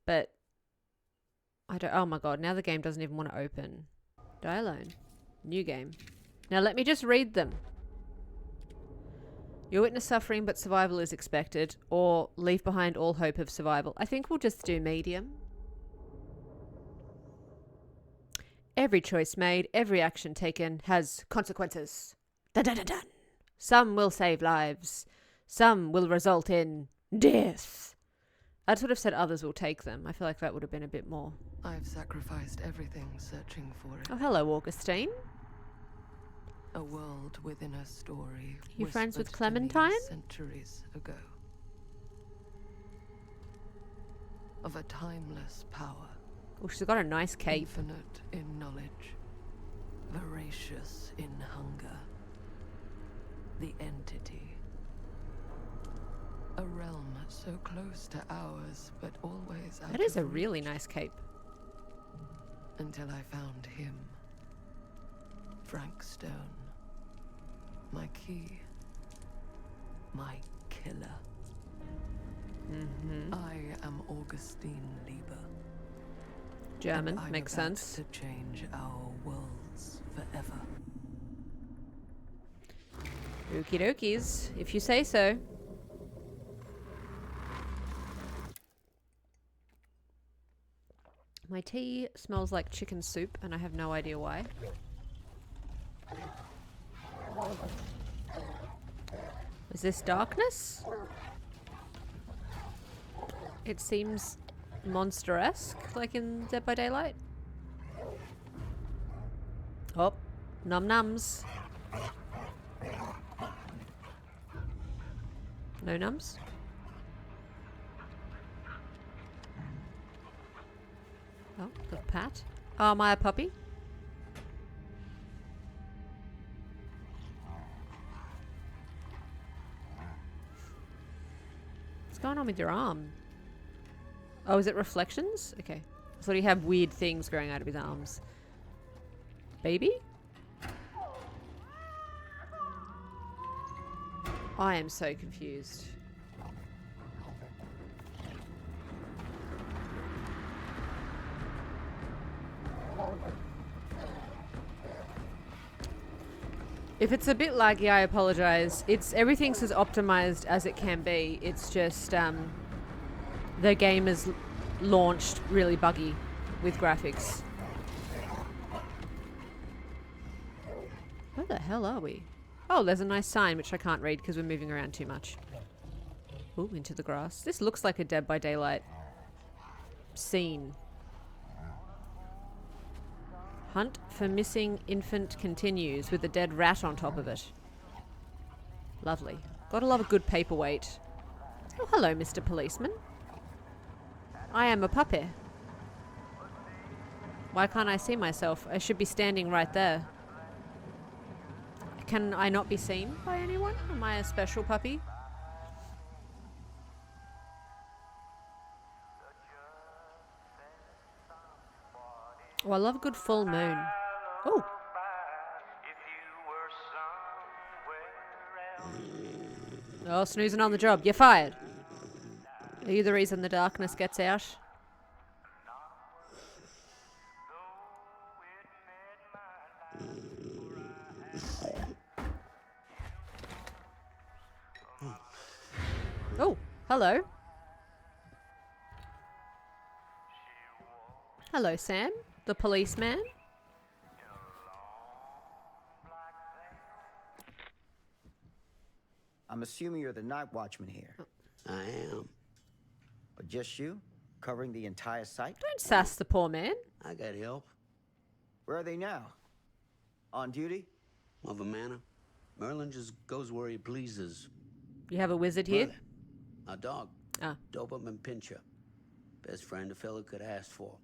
But I don't... Oh my god, now the game doesn't even want to open. Die alone. New game. Now let me just read them. You witness suffering, but survival is expected. Or leave behind all hope of survival. I think we'll just do medium. Every choice made, every action taken has consequences. Dun dun dun dun. Some will save lives. Some will result in death. I'd sort of said others will take them. I feel like that would have been a bit more. I've sacrificed everything searching for it. Oh, hello, Augustine. A world within a story. You friends with whispered to Clementine? me centuries ago. Of a timeless power. Oh, she's got a nice cape. Infinite in knowledge. Voracious in hunger. The entity. A realm so close to ours, but always out That is a of really reach. nice cape. Until I found him. Frank Stone. My key. My killer. I am Augustine Lieber. German, and I'm makes about sense. to change our worlds forever. Okie dokies, if you say so. My tea smells like chicken soup, and I have no idea why. Is this darkness? It seems monster-esque, like in Dead by Daylight. Oh, num-nums. No nums? Oh, the pat. Oh, am I a puppy? What's going on with your arm? Oh, is it reflections? Okay. I thought he had weird things growing out of his arms. Baby? I am so confused. If it's a bit laggy, I apologize. It's everything's as optimized as it can be. It's just the game is launched really buggy with graphics. Where the hell are we? Oh, there's a nice sign which I can't read because we're moving around too much. Ooh, into the grass. This looks like a Dead by Daylight scene. Hunt for missing infant continues with a dead rat on top of it. Lovely. Gotta love a good paperweight. Oh, hello, Mr. Policeman. I am a puppy. Why can't I see myself? I should be standing right there. Can I not be seen by anyone? Am I a special puppy? Oh, I love a good full moon. Oh. Oh, snoozing on the job. You're fired. Are you the reason the darkness gets out? Oh, hello. Hello, Sam, the policeman. I'm assuming you're the night watchman here. I am. But just you? Covering the entire site? Don't sass the poor man. I got help. Where are they now? On duty? Of a manner. Merlin just goes where he pleases. You have a wizard here? Merlin, a dog. Ah. Doberman Pinscher. Best friend a fella could ask for.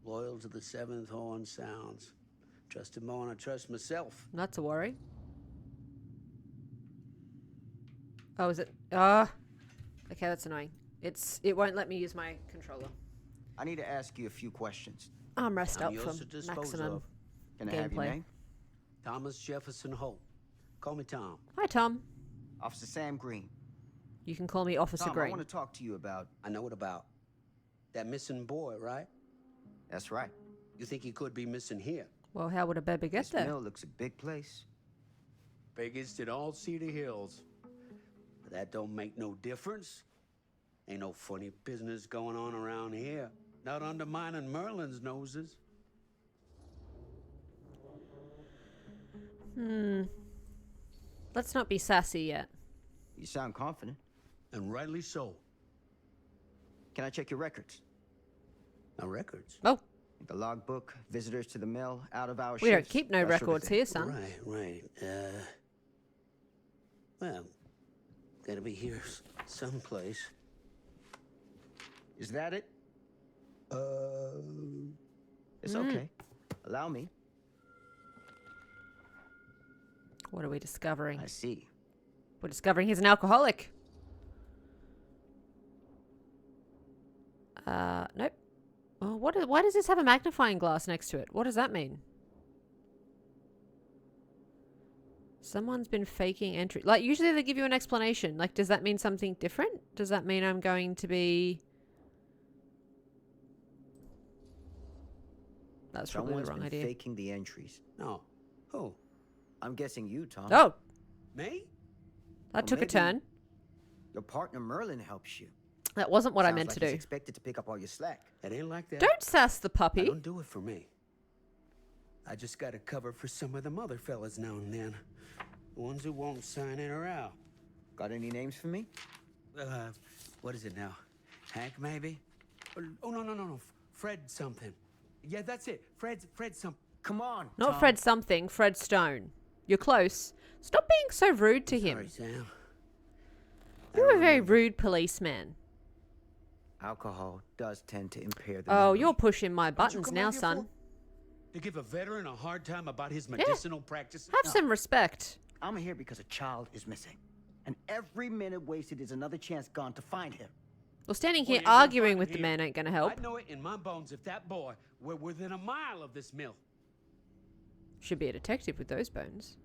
Loyal to the seventh horn sounds. Trust him more than I trust myself. That's a worry. Oh, is it? Ah. Okay, that's annoying. It won't let me use my controller. I need to ask you a few questions. Armrest I'm up yours from to dispose maximum of. Can I have your gameplay. name? Thomas Jefferson Holt. Call me Tom. Hi, Tom. Officer Sam Green. You can call me Officer Tom, I Green. want to talk to you about... I know what about. That missing boy, right? That's right. You think he could be missing here? Well, how would a baby get This there? mill looks a big place. Biggest in all Cedar Hills. But that don't make no difference. Ain't no funny business going on around here. Not undermining Merlin's noses. Let's not be sassy yet. You sound confident. And rightly so. Can I check your records? No records. Oh, The logbook, visitors to the mill, out of hours. we don't keep no records here, son. Right. Well, gotta be here someplace. Is that it? Uh, It's okay. Allow me. What are we discovering? I see. We're discovering he's an alcoholic. Nope. Oh, why does this have a magnifying glass next to it? What does that mean? Someone's been faking entry. Like, usually they give you an explanation. Like, does that mean something different? Does that mean I'm going to be... That's probably Someone's the wrong been idea. faking the entries. no. Who? I'm guessing you, Tom. Oh, Me? that Or took a maybe- turn. Your partner Merlin helps you. That wasn't what I Sounds meant like to he's do. expected to pick up all your slack. It ain't like that. Don't sass the I puppy. don't do it for me. I just gotta cover for some of them other fellas now and then. The ones who won't sign in or out. Got any names for me? What is it now? Hank, maybe? Oh, no. Fred something. Yeah, that's it. Fred something. Come on, Not Tom. Fred something, Fred Stone. You're close. Stop being so rude to him. Sorry, Sam. You're a very rude policeman. Alcohol does tend to impair the Oh, memory. you're pushing my What'd you buttons come now, out here son. for? To give a veteran a hard time about his medicinal practices? Have some respect. I'm here because a child is missing. And every minute wasted is another chance gone to find him. Well, standing Well, here you ain't gonna arguing find with it the here. man ain't gonna help. I'd know it in my bones if that boy were within a mile of this mill. Should be a detective with those bones.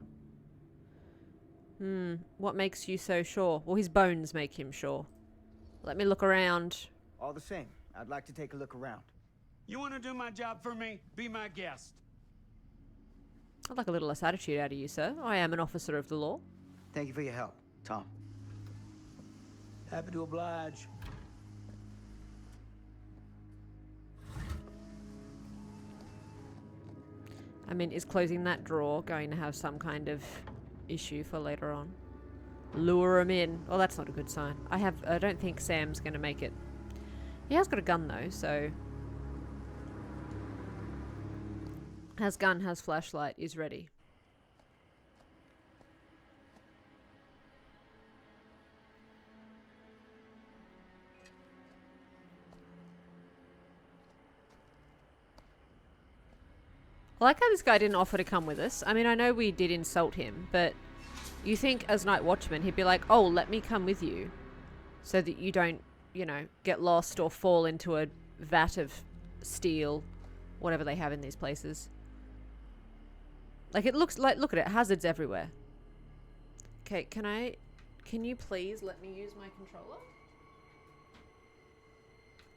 What makes you so sure? Well, his bones make him sure. Let me look around. All the same, I'd like to take a look around. You want to do my job for me? Be my guest. I'd like a little less attitude out of you, sir. I am an officer of the law. Thank you for your help, Tom. Happy to oblige. I mean, is closing that drawer going to have some kind of issue for later on? Lure him in. Oh, that's not a good sign. I don't think Sam's going to make it. He has got a gun, though, so... Has gun, has flashlight, is ready. I like how this guy didn't offer to come with us. I mean, I know we did insult him, but you think as Night Watchman he'd be like, oh, let me come with you so that you don't, you know, get lost or fall into a vat of steel, whatever they have in these places. Like, it looks like, look at it, hazards everywhere. Okay, can you please let me use my controller?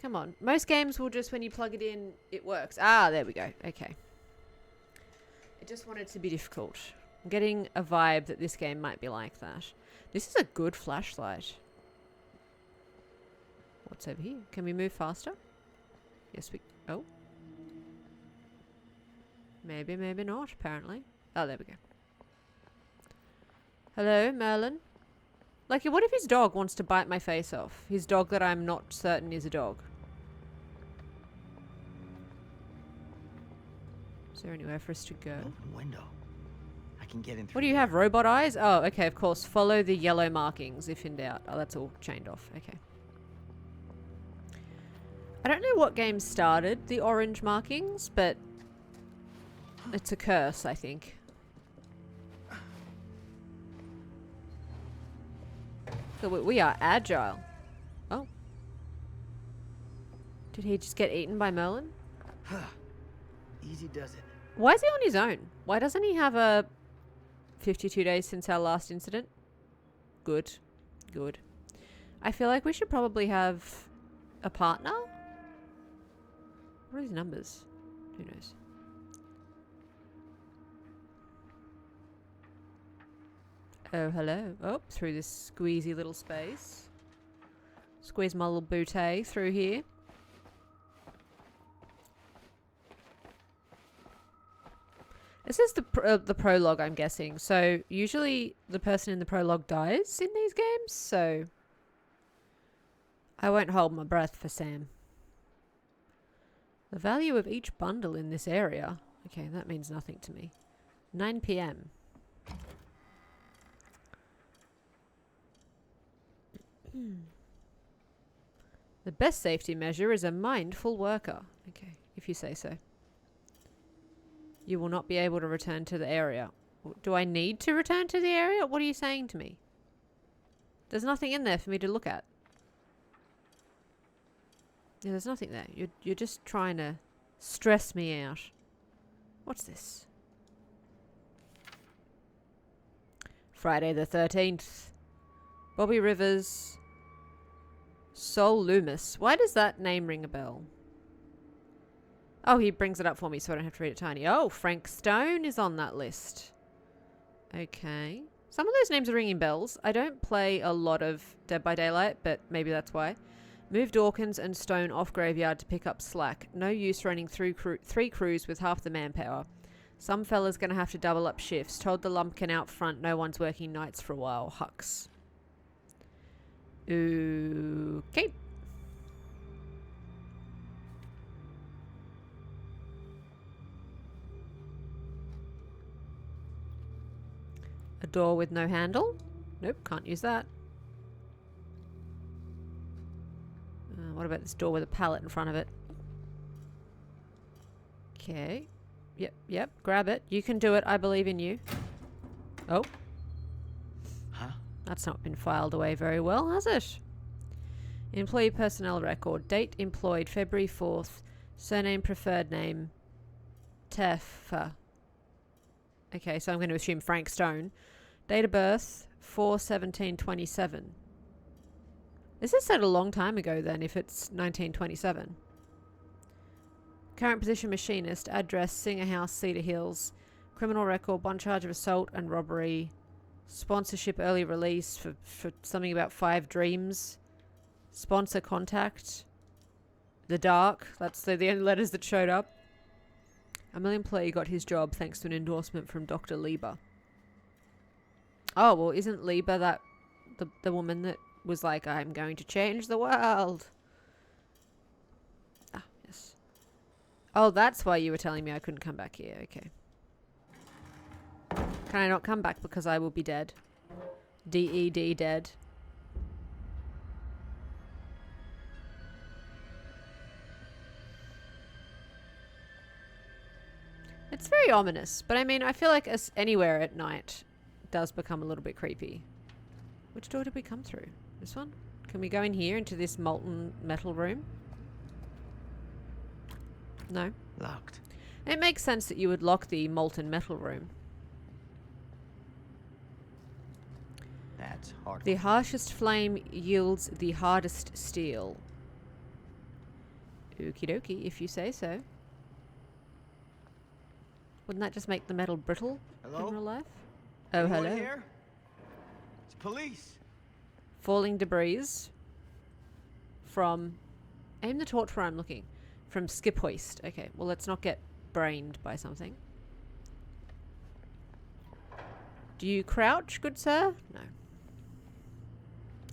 Come on. Most games will just, when you plug it in, it works. Ah, there we go. Okay. I just want it to be difficult. I'm getting a vibe that this game might be like that. This is a good flashlight. What's over here? Can we move faster? Yes, we... Oh. Maybe, maybe not, apparently. Oh, there we go. Hello, Merlin? Like, what if his dog wants to bite my face off? His dog that I'm not certain is a dog. Is there anywhere for us to go? Open window. I can get in through. What do you have, robot eyes? Oh, okay, of course. Follow the yellow markings if in doubt. Oh, that's all chained off. Okay. I don't know what game started the orange markings, but it's a curse, I think. So we are agile. Oh. Did he just get eaten by Merlin? Easy does it. Why is he on his own? Why doesn't he have a 52 days since our last incident? Good. Good. I feel like we should probably have a partner. What are these numbers? Who knows? Oh, hello. Oh, through this squeezy little space. Squeeze my little bootay through here. This is the prologue, I'm guessing. So usually the person in the prologue dies in these games, so I won't hold my breath for Sam. The value of each bundle in this area. Okay, that means nothing to me. 9 p.m. The best safety measure is a mindful worker. Okay, if you say so. You will not be able to return to the area. Do I need to return to the area? What are you saying to me? There's nothing in there for me to look at. Yeah, there's nothing there. You're just trying to stress me out. What's this? Friday the 13th. Bobby Rivers. Sol Loomis. Why does that name ring a bell? Oh, he brings it up for me so I don't have to read it tiny. Oh, Frank Stone is on that list. Okay. Some of those names are ringing bells. I don't play a lot of Dead by Daylight, but maybe that's why. Move Dawkins and Stone off graveyard to pick up slack. No use running through three crews with half the manpower. Some fella's going to have to double up shifts. Told the lumpkin out front no one's working nights for a while. Hux. Okay. A door with no handle? Nope, can't use that. What about this door with a pallet in front of it? Okay. Yep, grab it. You can do it. I believe in you. Oh. Huh? That's not been filed away very well, has it? Employee personnel record. Date employed February 4th. Surname preferred name. Tefa. Okay, so I'm going to assume Frank Stone. Date of birth 4/17/27. This is set a long time ago then if it's 1927. Current position machinist. Address Singer House, Cedar Hills. Criminal record, one charge of assault and robbery. Sponsorship early release for something about 5 Dreams. Sponsor contact. The Dark. That's the only letters that showed up. A million employee got his job thanks to an endorsement from Dr. Lieber. Oh, well, isn't Lieber that the woman that was like, I'm going to change the world? Ah, yes. Oh, that's why you were telling me I couldn't come back here. Okay. Can I not come back because I will be dead? D-E-D, dead. It's very ominous, but I mean, I feel like anywhere at night does become a little bit creepy. Which door did we come through? This one? Can we go in here into this molten metal room? No. Locked. It makes sense that you would lock the molten metal room. That's hard. The harshest flame yields the hardest steel. Okie dokie, if you say so. Wouldn't that just make the metal brittle Hello? in real life? Oh, Anyone hello. here? It's police. Falling debris from... Aim the torch where I'm looking. From skip hoist. Okay, well, let's not get brained by something. Do you crouch, good sir? No.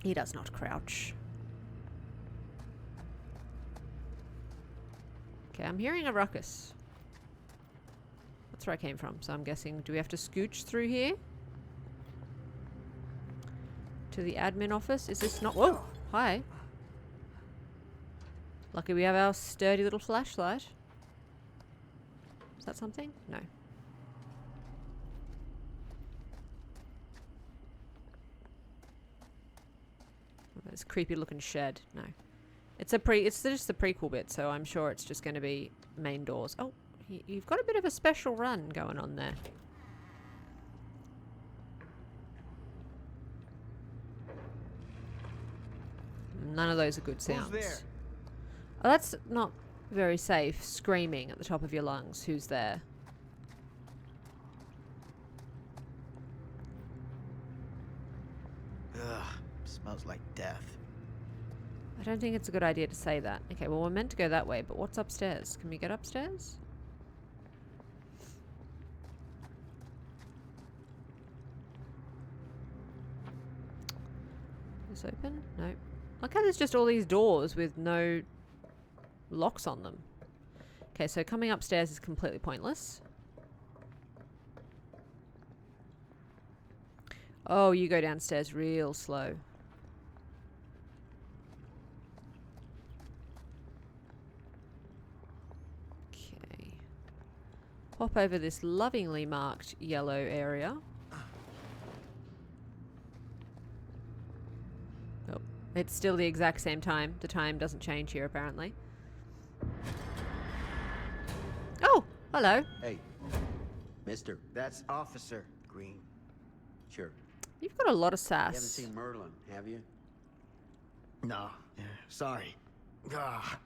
He does not crouch. Okay, I'm hearing a ruckus. That's where I came from, so I'm guessing, do we have to scooch through here? To the admin office? Is this not... Whoa! Hi. Lucky we have our sturdy little flashlight. Is that something? No. This creepy looking shed. No. It's just the prequel bit, so I'm sure it's just going to be main doors. Oh, you've got a bit of a special run going on there. None of those are good sounds. Who's there? Oh, that's not... very safe, screaming at the top of your lungs. Who's there? Ugh, smells like death. I don't think it's a good idea to say that. Okay, well, we're meant to go that way, but what's upstairs? Can we get upstairs? Is this open? No. Look how there's just all these doors with no locks on them. Okay, so coming upstairs is completely pointless. Oh, you go downstairs real slow. Okay. Hop over this lovingly marked yellow area. Oh, it's still the exact same time. The time doesn't change here, apparently. Oh, hello. Hey, mister. That's Officer Green. Sure. You've got a lot of You haven't sass. seen Merlin, have you? No, yeah, sorry. Ugh.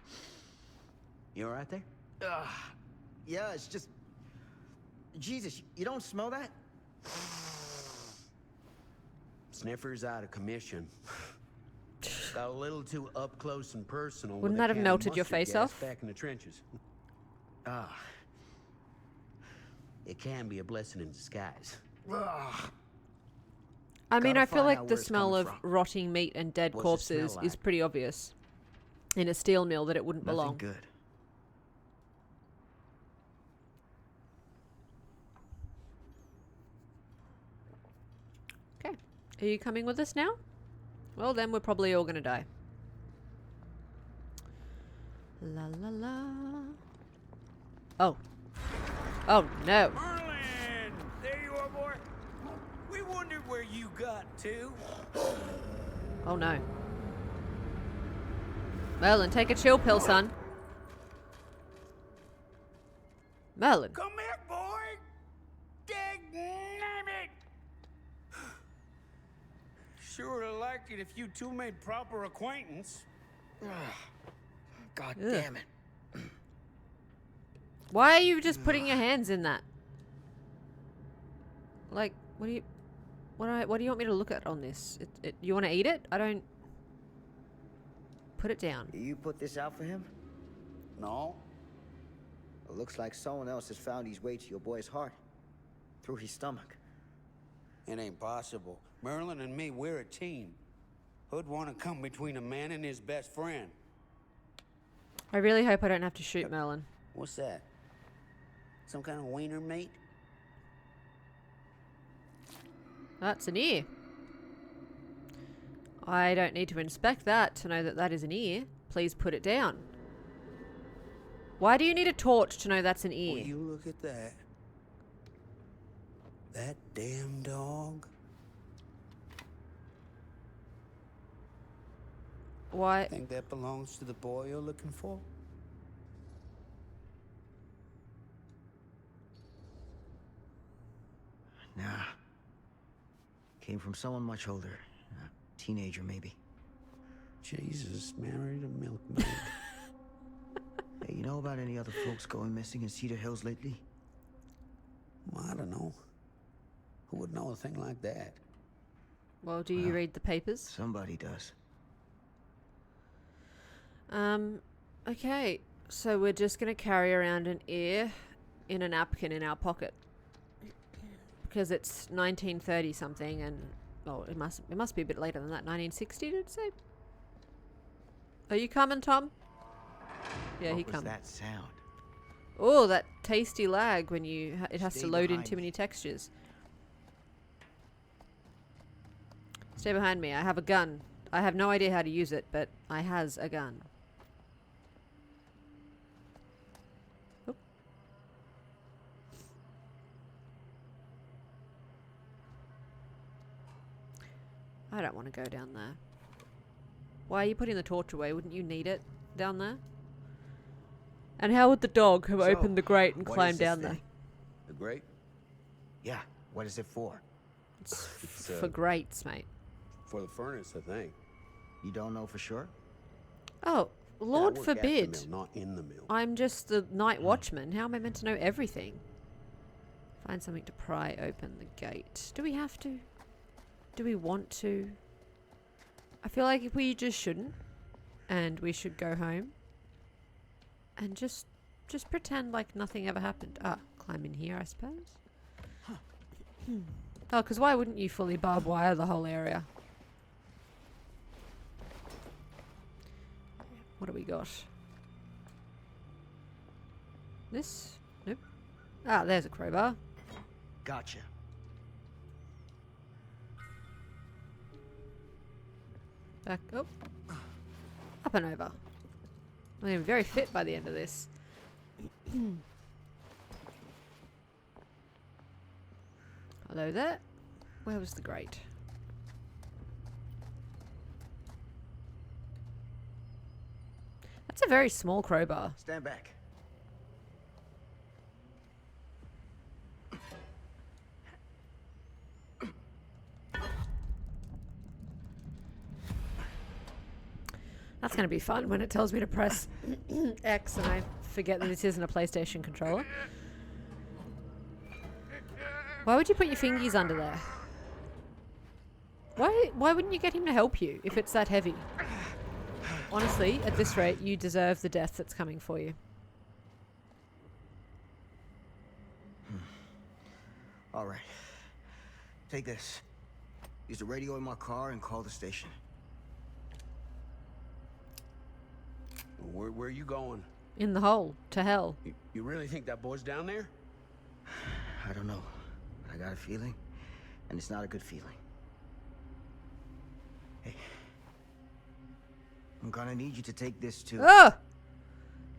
You alright there? Ugh. Yeah, it's just... Jesus, you don't smell that? Sniffer's out of commission. Got a little too up close and personal. Wouldn't with a that have can of melted your mustard face gas off? Back in the trenches. Ugh. It can be a blessing in disguise. Ugh. I mean, Gotta I feel find like out the where it's smell coming of from. rotting meat and dead What's it smell corpses is like? pretty obvious. In a steel mill that it wouldn't Nothing belong. good. Okay. Are you coming with us now? Well, then we're probably all gonna die. La la la. Oh. Oh no. Merlin! There you are, boy. We wondered where you got to. Oh no. Merlin, take a chill pill, son. Merlin. Come back, boy! Dang-nabbit! Sure would have liked it if you two made proper acquaintance. God Ugh. damn it. Why are you just putting your hands in that? Like, what do you want me to look at on this? You want to eat it? I don't. Put it down. You put this out for him? No? It looks like someone else has found his way to your boy's heart. Through his stomach. It ain't possible. Merlin and me, we're a team. Who'd want to come between a man and his best friend? I really hope I don't have to shoot Merlin. What's that? Some kind of wiener meat? That's an ear. I don't need to inspect that to know that that is an ear. Please put it down. Why do you need a torch to know that's an ear? Will you look at that? That damn dog? Why? Think that belongs to the boy you're looking for? Nah. Came from someone much older. A teenager, maybe. Jesus, married a milkmaid. Hey, you know about any other folks going missing in Cedar Hills lately? Well, I don't know. Who would know a thing like that? Well, do you read the papers? Somebody does. Okay. So we're just going to carry around an ear in a napkin in our pocket. Because it's 1930 something and... Oh, it must be a bit later than that. 1960, did it say? Are you coming, Tom? Yeah, What he was comes. that sound? Oh, that tasty lag when you... it has Stay to load in behind too me. many textures. Stay behind me. I have a gun. I have no idea how to use it, but I has a gun. Oop. I don't want to go down there. Why are you putting the torch away? Wouldn't you need it down there? And how would the dog have So, opened the grate and what is climbed this down there? thing? The great? Yeah, what is it for? It's It's, for grates, mate. For the furnace, I think. You don't know for sure? Oh, Lord I work at the forbid. mill, not in the mill. I'm just the night watchman. How am I meant to know everything? Find something to pry open the gate. Do we have to? Do we want to? I feel like if we just shouldn't. And we should go home. And just pretend like nothing ever happened. Ah, climb in here, I suppose. Oh, because why wouldn't you fully barbed wire the whole area? What do we got? This? Nope. Ah, there's a crowbar. Gotcha. Back up. Up and over. I'm going to be very fit by the end of this. Hello there. Where was the grate? That's a very small crowbar. Stand back. That's going to be fun when it tells me to press X and I forget that this isn't a PlayStation controller. Why would you put your fingies under there? Why wouldn't you get him to help you if it's that heavy? Honestly, at this rate, you deserve the death that's coming for you. All right. Take this. Use the radio in my car and call the station. Where are you going? In the hole. To hell. You really think that boy's down there? I don't know. But I got a feeling, and it's not a good feeling. Hey. I'm gonna need you to take this to... Oh!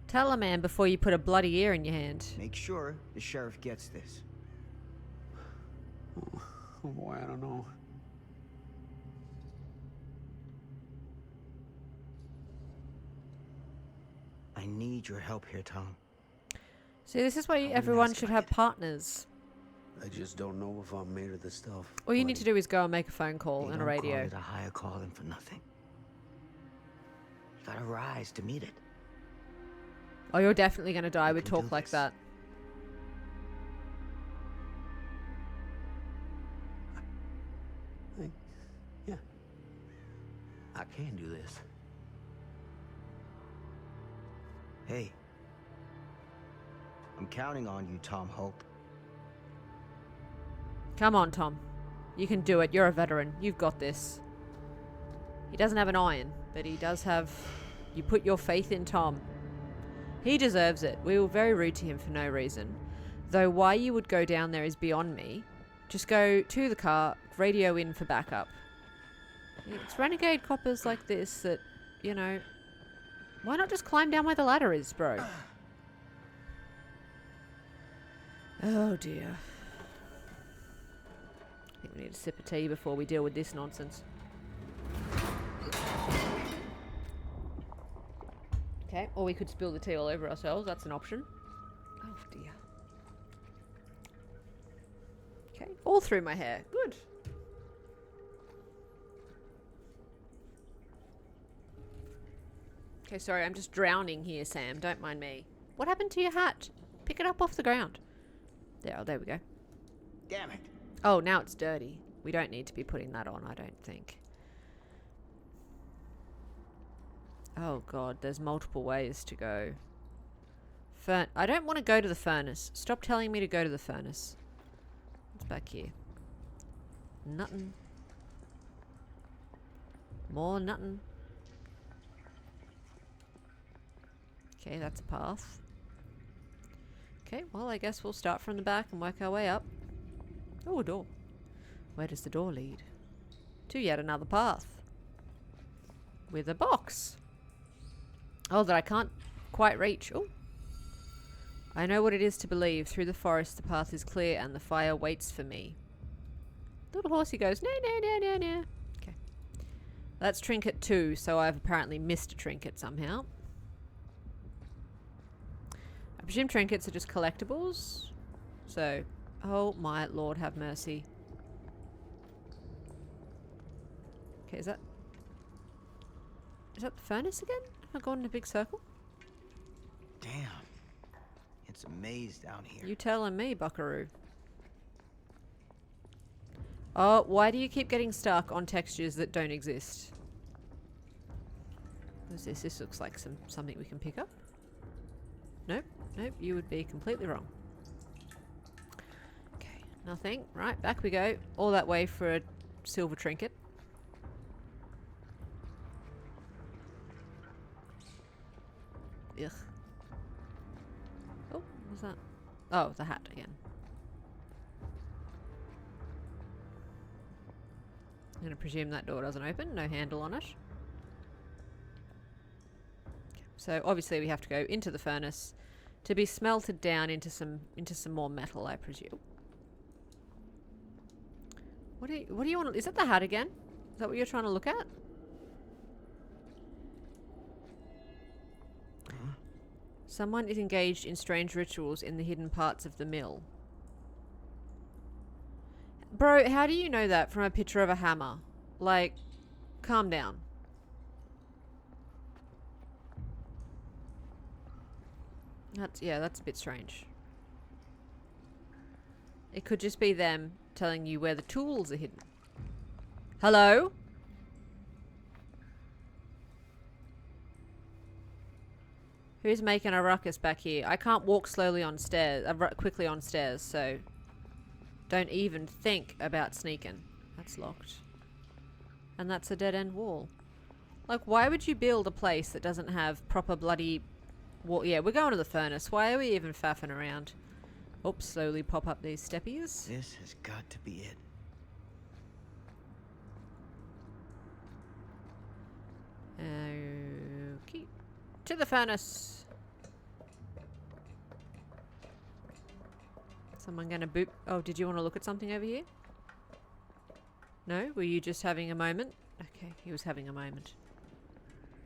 Tell a man before you put a bloody ear in your hand. Make sure the sheriff gets this. Oh boy, I don't know. I need your help here, Tom. See, this is why everyone should have partners. I just don't know if I'm made of this stuff. All you need to do is go and make a phone call They and a don't call radio. it a higher calling for nothing. You gotta rise to meet it. Oh, you're definitely going to die You with can talk do like this. that. Yeah. I can do this. Hey. I'm counting on you, Tom Hope. Come on, Tom. You can do it. You're a veteran. You've got this. He doesn't have an iron, but he does have... You put your faith in Tom. He deserves it. We were very rude to him for no reason. Though why you would go down there is beyond me. Just go to the car, radio in for backup. It's renegade coppers like this that, you know... Why not just climb down where the ladder is, bro? Oh, dear. I think we need a sip of tea before we deal with this nonsense. Okay, or we could spill the tea all over ourselves. That's an option. Oh, dear. Okay, all through my hair. Good. Okay, sorry, I'm just drowning here, Sam. Don't mind me. What happened to your hat? Pick it up off the ground. There, oh, there we go. Damn it. Oh, now it's dirty. We don't need to be putting that on, I don't think. Oh, God, there's multiple ways to go. I don't want to go to the furnace. Stop telling me to go to the furnace. What's back here? Nothing. More nothing. Okay, that's a path. Okay, well, I guess we'll start from the back and work our way up. Oh, a door. Where does the door lead? To yet another path. With a box. Oh, that I can't quite reach. Oh. I know what it is to believe. Through the forest the path is clear and the fire waits for me. Little horsey goes, no, no, no, no, no. Okay. That's trinket 2, so I've apparently missed a trinket somehow. I presume trinkets are just collectibles. So, oh my Lord, have mercy. Okay, is that the furnace again? Am I going in a big circle? Damn. It's a maze down here. You telling me, buckaroo. Oh, why do you keep getting stuck on textures that don't exist? What is this? This looks like something we can pick up. Nope, nope, you would be completely wrong. Okay, nothing. Right, back we go. All that way for a silver trinket. Ugh. Oh, what's that? Oh, the hat again. I'm going to presume that door doesn't open. No handle on it. Okay, so obviously we have to go into the furnace to be smelted down into some more metal, I presume. What do you want? Is that the hat again? Is that what you're trying to look at? Someone is engaged in strange rituals in the hidden parts of the mill. Bro, how do you know that from a picture of a hammer? Like, calm down. That's a bit strange. It could just be them telling you where the tools are hidden. Hello? Who's making a ruckus back here? I can't walk slowly on stairs, quickly on stairs, so don't even think about sneaking. That's locked. And that's a dead-end wall. Like, why would you build a place that doesn't have proper bloody wall? Yeah, we're going to the furnace. Why are we even faffing around? Oops, slowly pop up these steppies. This has got to be it. Okay. To the furnace. Someone gonna boop. Oh, did you want to look at something over here? No? Were you just having a moment? Okay, he was having a moment.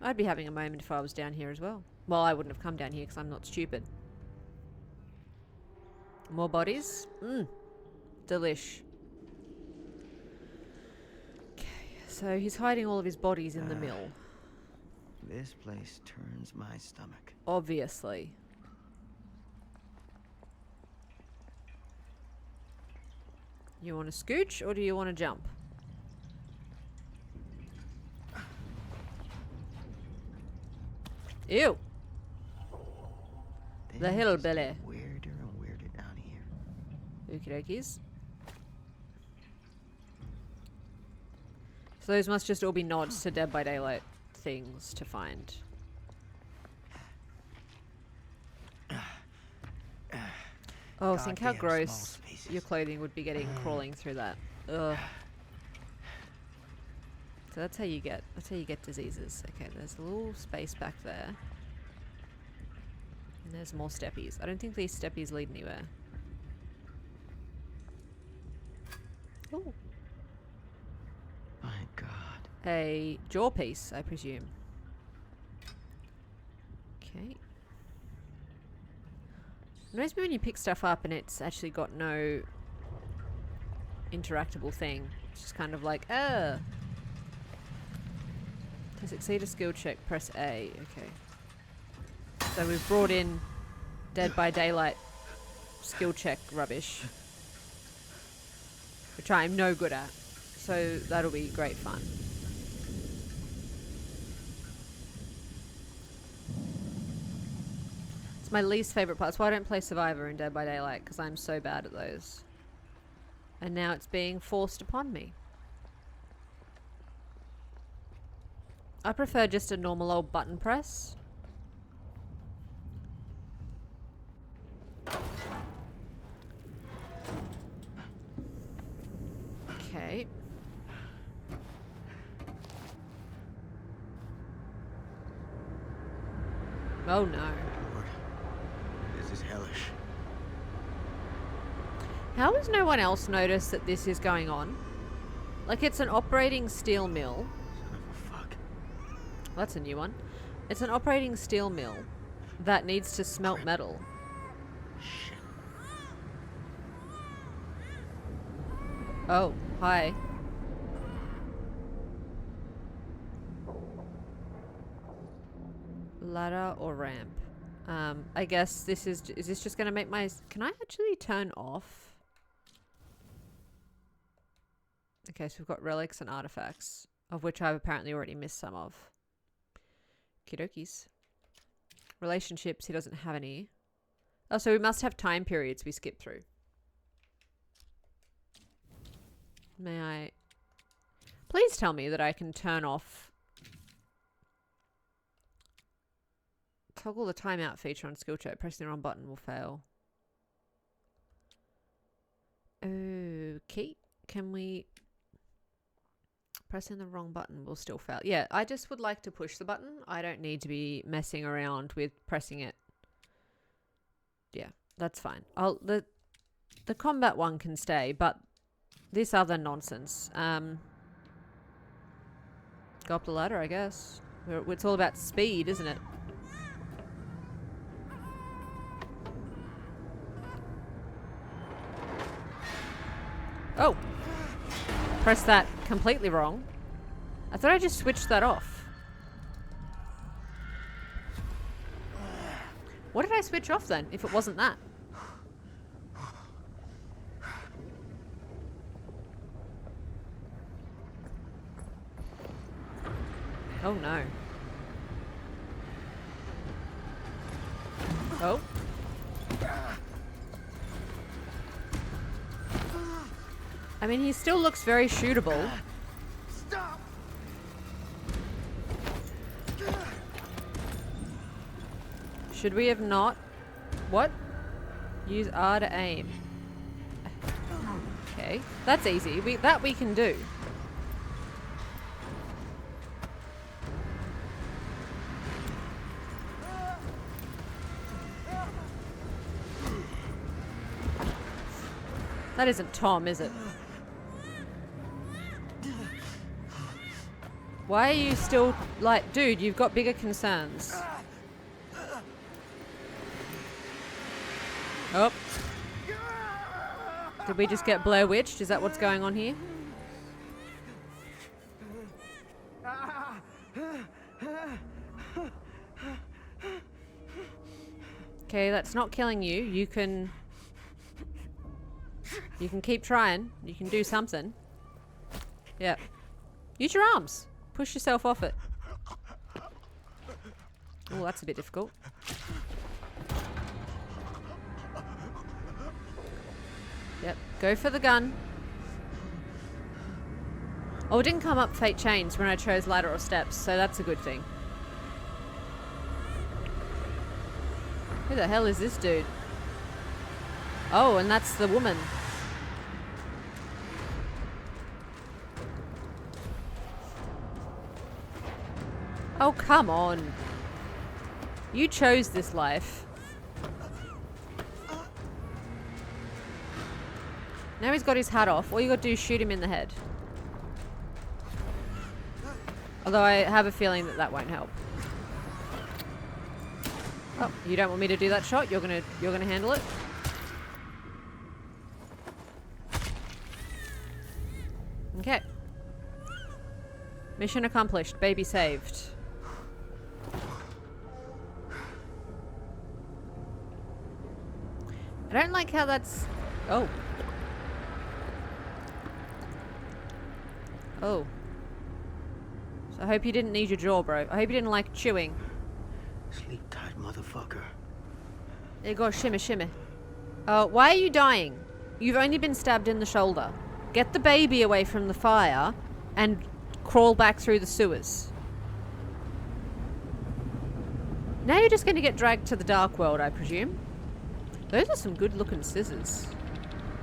I'd be having a moment if I was down here as well. Well, I wouldn't have come down here because I'm not stupid. More bodies? Delish. Okay, so he's hiding all of his bodies in the mill. This place turns my stomach. Obviously. You want to scooch or do you want to jump? Ew. The hillbilly. Weirder and weirder down here. Okie dokies. So those must just all be nods to Dead by Daylight things to find. Oh, think how Goddamn gross small spaces. your clothing would be getting crawling through that. Ugh. So that's how you get diseases. Okay, there's a little space back there. And there's more steppies. I don't think these steppies lead anywhere. Oh. My God. A jaw piece, I presume. Okay. Notice me when you pick stuff up and it's actually got no interactable thing. It's just kind of like, To succeed a skill check, press A. Okay. So we've brought in Dead by Daylight skill check rubbish. Which I'm no good at. So that'll be great fun. It's my least favourite part. That's why I don't play Survivor in Dead by Daylight, because I'm so bad at those. And now it's being forced upon me. I prefer just a normal old button press. Okay. Oh no. Lord, this is hellish. How has no one else noticed that this is going on? Like, it's an operating steel mill. Son of a fuck. That's a new one. It's an operating steel mill that needs to smelt metal. Shit. Oh, hi. Ladder or ramp? I guess this is this just going to make my... Can I actually turn off? Okay, so we've got relics and artifacts, of which I've apparently already missed some of. Kidokies. Relationships, he doesn't have any. Oh, so we must have time periods we skip through. May I... Please tell me that I can turn off... Toggle the timeout feature on skill check. Pressing the wrong button will fail. Okay. Can we... Pressing the wrong button will still fail. Yeah, I just would like to push the button. I don't need to be messing around with pressing it. Yeah, that's fine. The combat one can stay, but this other nonsense. Go up the ladder, I guess. It's all about speed, isn't it? Oh! Press that completely wrong. I thought I just switched that off. What did I switch off then, if it wasn't that? Oh no. Oh. I mean, he still looks very shootable. Stop! Should we have not? What? Use R to aim. Okay, that's easy. That we can do. That isn't Tom, is it? Why are you still like, dude, you've got bigger concerns. Oh. Did we just get Blair Witched? Is that what's going on here? Okay, that's not killing you. You can keep trying. You can do something. Yeah. Use your arms. Push yourself off it. Oh, that's a bit difficult. Yep. Go for the gun. Oh, it didn't come up fate chains when I chose ladder or steps, so that's a good thing. Who the hell is this dude? Oh, and that's the woman. Oh, come on. You chose this life. Now he's got his hat off. All you gotta do is shoot him in the head. Although I have a feeling that that won't help. Oh, you don't want me to do that shot? You're gonna handle it? Okay. Mission accomplished. Baby saved. I don't like how that's... Oh. Oh. So I hope you didn't need your jaw, bro. I hope you didn't like chewing. Sleep tight, motherfucker. There you go, shimmy, shimmy. Why are you dying? You've only been stabbed in the shoulder. Get the baby away from the fire and crawl back through the sewers. Now you're just going to get dragged to the dark world, I presume. Those are some good looking scissors.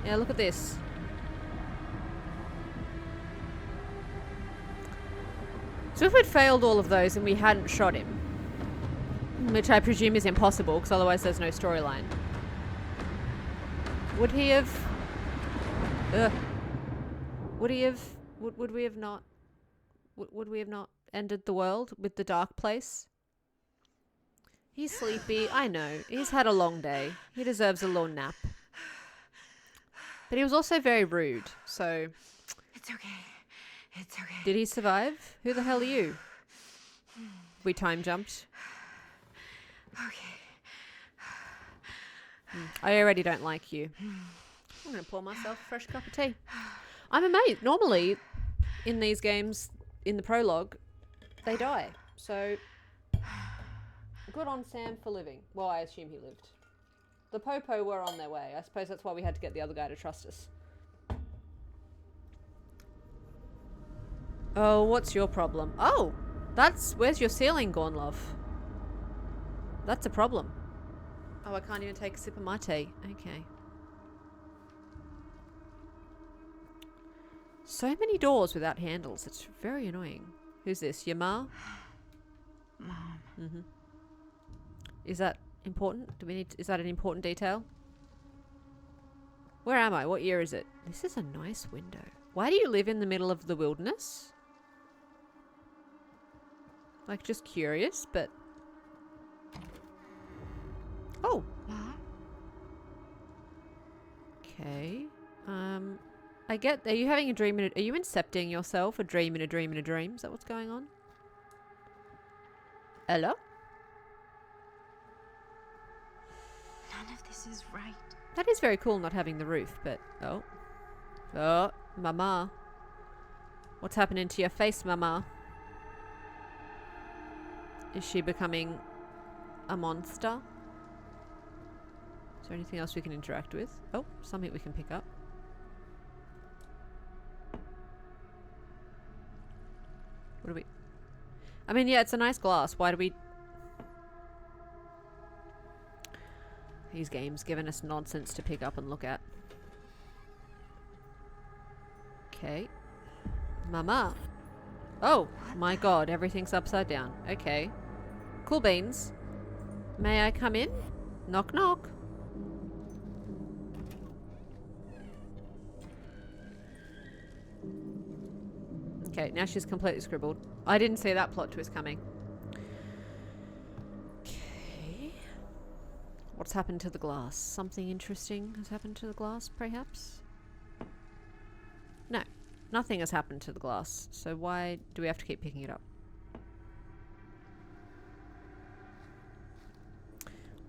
Yeah, look at this. So if we'd failed all of those and we hadn't shot him, which I presume is impossible because otherwise there's no storyline, would he have... Would he have... Would we have not... Would we have not ended the world with the dark place? He's sleepy. I know. He's had a long day. He deserves a little nap. But he was also very rude, so... It's okay. It's okay. Did he survive? Who the hell are you? We time jumped. Okay. I already don't like you. I'm going to pour myself a fresh cup of tea. I'm amazed. Normally, in these games, in the prologue, they die. So, good on Sam for living. Well, I assume he lived. The Popo were on their way. I suppose that's why we had to get the other guy to trust us. Oh, what's your problem? Oh, where's your ceiling gone, love? That's a problem. Oh, I can't even take a sip of my tea. Okay. So many doors without handles. It's very annoying. Who's this? Your ma? Mom. Mm-hmm. Is that important? Is that an important detail? Where am I? What year is it? This is a nice window. Why do you live in the middle of the wilderness? Like, just curious, but... Oh! Mom? Okay. I get... Are you having a dream are you incepting yourself? A dream in a dream in a dream? Is that what's going on? Hello? None of this is right. That is very cool not having the roof, but... Oh. Oh, mama. What's happening to your face, mama? Is she becoming a monster? Is there anything else we can interact with? Oh, something we can pick up. What do we... I mean, yeah, it's a nice glass. Why do we... These games giving us nonsense to pick up and look at. Okay. Mama. Oh, my god, everything's upside down. Okay. Cool beans. May I come in? Knock knock. Okay, now she's completely scribbled. I didn't see that plot twist coming. Okay. What's happened to the glass? Something interesting has happened to the glass, perhaps? No. Nothing has happened to the glass. So why do we have to keep picking it up?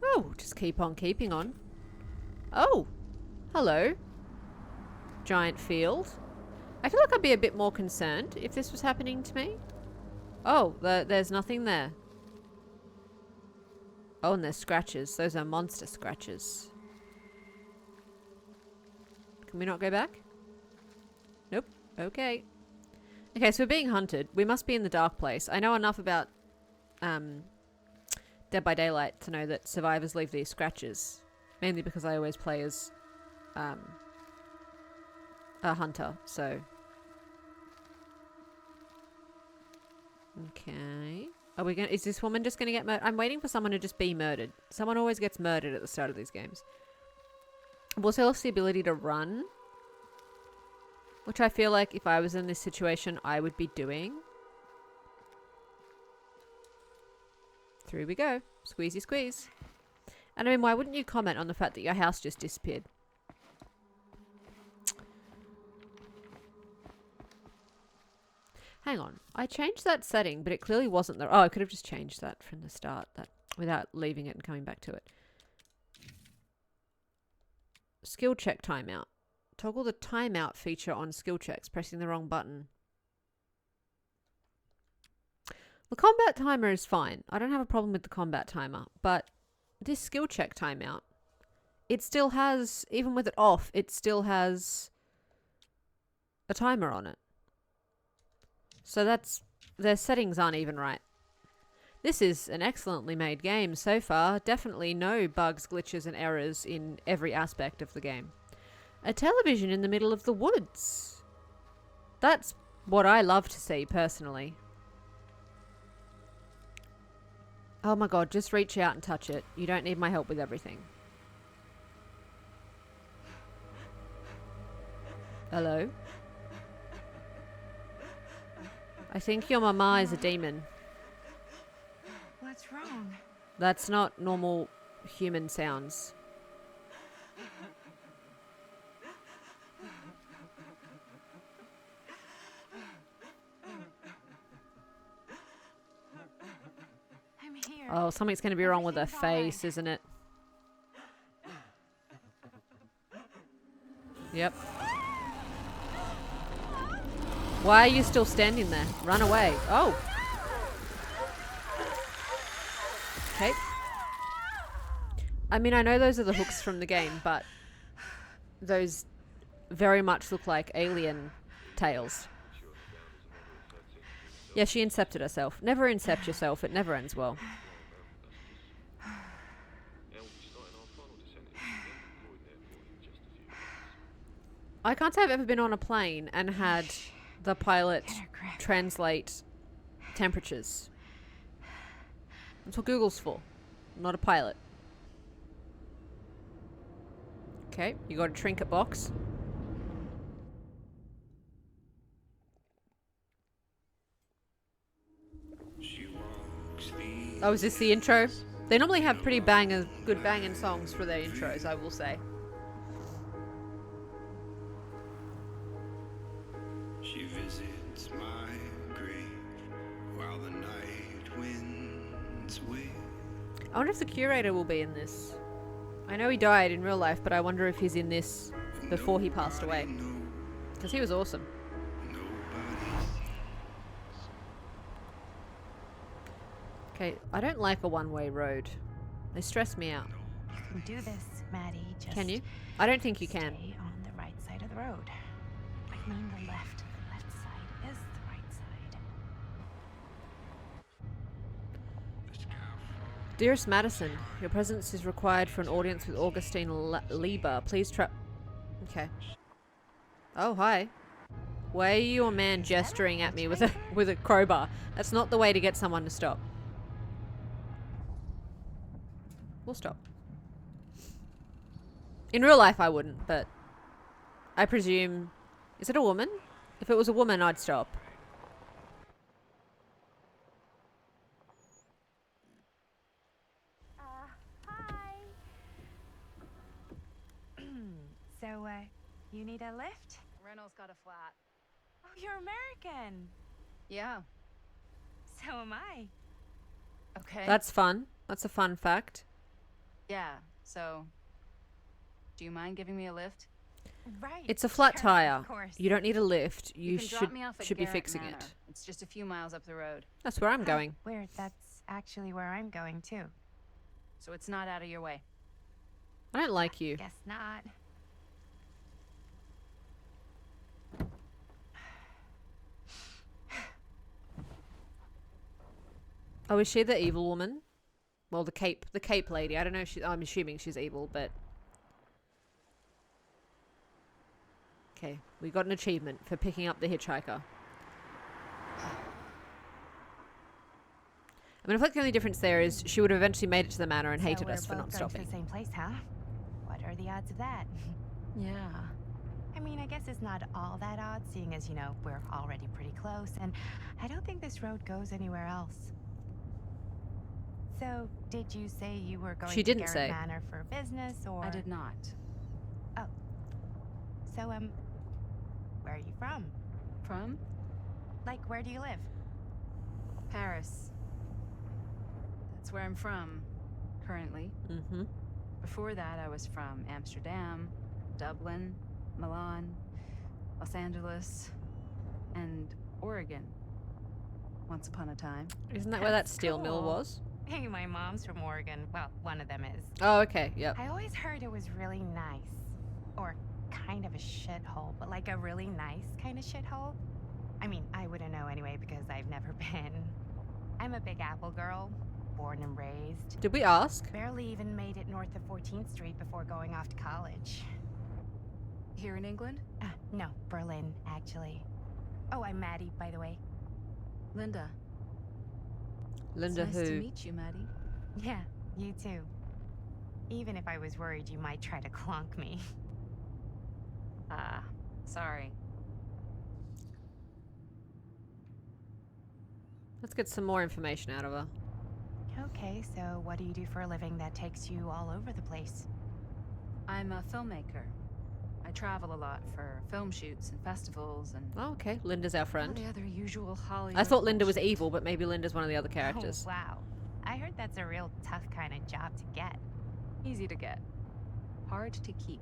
Oh, just keep on keeping on. Oh. Hello. Giant field. I feel like I'd be a bit more concerned if this was happening to me. Oh, there's nothing there. Oh, and there's scratches. Those are monster scratches. Can we not go back? Nope. Okay. Okay, so we're being hunted. We must be in the dark place. I know enough about Dead by Daylight to know that survivors leave these scratches. Mainly because I always play as a hunter, so... Okay. Are we gonna... Is this woman just gonna get murdered? I'm waiting for someone to just be murdered. Someone always gets murdered at the start of these games. I've also lost the ability to run. Which I feel like if I was in this situation, I would be doing. Through we go. Squeezy squeeze. And I mean, why wouldn't you comment on the fact that your house just disappeared? Hang on. I changed that setting, but it clearly wasn't there. Oh, I could have just changed that from the start, that without leaving it and coming back to it. Skill check timeout. Toggle the timeout feature on skill checks, pressing the wrong button. The combat timer is fine. I don't have a problem with the combat timer, but this skill check timeout, it still has, even with it off, it still has a timer on it. So that's, their settings aren't even right. This is an excellently made game so far. Definitely no bugs, glitches and errors in every aspect of the game. A television in the middle of the woods. That's what I love to see, personally. Oh my god, just reach out and touch it. You don't need my help with everything. Hello? I think your mama is a demon. What's wrong? That's not normal human sounds. I'm here. Oh, something's going to be wrong with her face, isn't it? Yep. Why are you still standing there? Run away. Oh. Okay. I mean, I know those are the hooks from the game, but those very much look like alien tails. Yeah, she incepted herself. Never incept yourself. It never ends well. I can't say I've ever been on a plane and had the pilot translate temperatures. That's what Google's for. I'm not a pilot. Okay, you got a trinket box. Oh, is this the intro? They normally have pretty good banging songs for their intros, I will say. She visits my grave while the night winds wail. I wonder if the curator will be in this. I know he died in real life, but I wonder if he's in this before he passed away. Because he was awesome. Okay, I don't like a one-way road. They stress me out. You can do this, Maddie. Just Can you? I don't think you can. stay on the right side of the road. I mean the left. The left side is the right side. Dearest Madison, your presence is required for an audience with Augustine Lieber. Please try... Okay. Oh, hi. Why are you a man gesturing at me with a crowbar? That's not the way to get someone to stop. We'll stop. In real life, I wouldn't, but I presume... Is it a woman? If it was a woman, I'd stop. Hi. So, you need a lift? Reynolds got a flat. Oh, you're American. Yeah. So am I. Okay. That's fun. That's a fun fact. Yeah. So, do you mind giving me a lift? Right. It's a flat sure, tire. Of course. You don't need a lift. You can should drop me off at be Garrett fixing Manor. it. It's just a few miles up the road. That's where I'm going. Weird. That's actually where I'm going too. So it's not out of your way. I don't like you. Guess not. Oh, is she the evil woman? Well, the cape lady. I don't know if she... I'm assuming she's evil, but... Okay, we got an achievement for picking up the hitchhiker. I mean, I feel like the only difference there is she would have eventually made it to the manor and hated we're us for not both going to stopping. the same place, huh? What are the odds of that? Yeah. I mean, I guess it's not all that odd, seeing as, you know, we're already pretty close, and I don't think this road goes anywhere else. So, did you say you were going She to didn't Garrett say. Manor for business, or...? I did not. Oh. So, where are you from? From? Like, where do you live? Paris. That's where I'm from, currently. Mm-hmm. Before that, I was from Amsterdam, Dublin, Milan, Los Angeles, and Oregon. Once upon a time. Isn't that where that That's steel mill cool. was? Hey, my mom's from Oregon. Well, one of them is. Oh, okay. Yep. I always heard it was really nice. Or kind of a shithole, but like a really nice kind of shithole. I mean, I wouldn't know anyway because I've never been. I'm a Big Apple girl, born and raised. Did we ask? Barely even made it north of 14th Street before going off to college. Here in England? No, Berlin, actually. Oh, I'm Maddie, by the way. Linda. Linda It's nice to who? meet you, Maddie. Yeah, you too. Even if I was worried you might try to clonk me. Sorry. Let's get some more information out of her. Okay, so what do you do for a living that takes you all over the place? I'm a filmmaker. I travel a lot for film shoots and festivals and Oh, okay. Linda's our all friend. the other usual Hollywood I thought Linda was bullshit. evil, but maybe Linda's one of the other characters. Oh, wow. I heard that's a real tough kind of job to get. Easy to get. Hard to keep.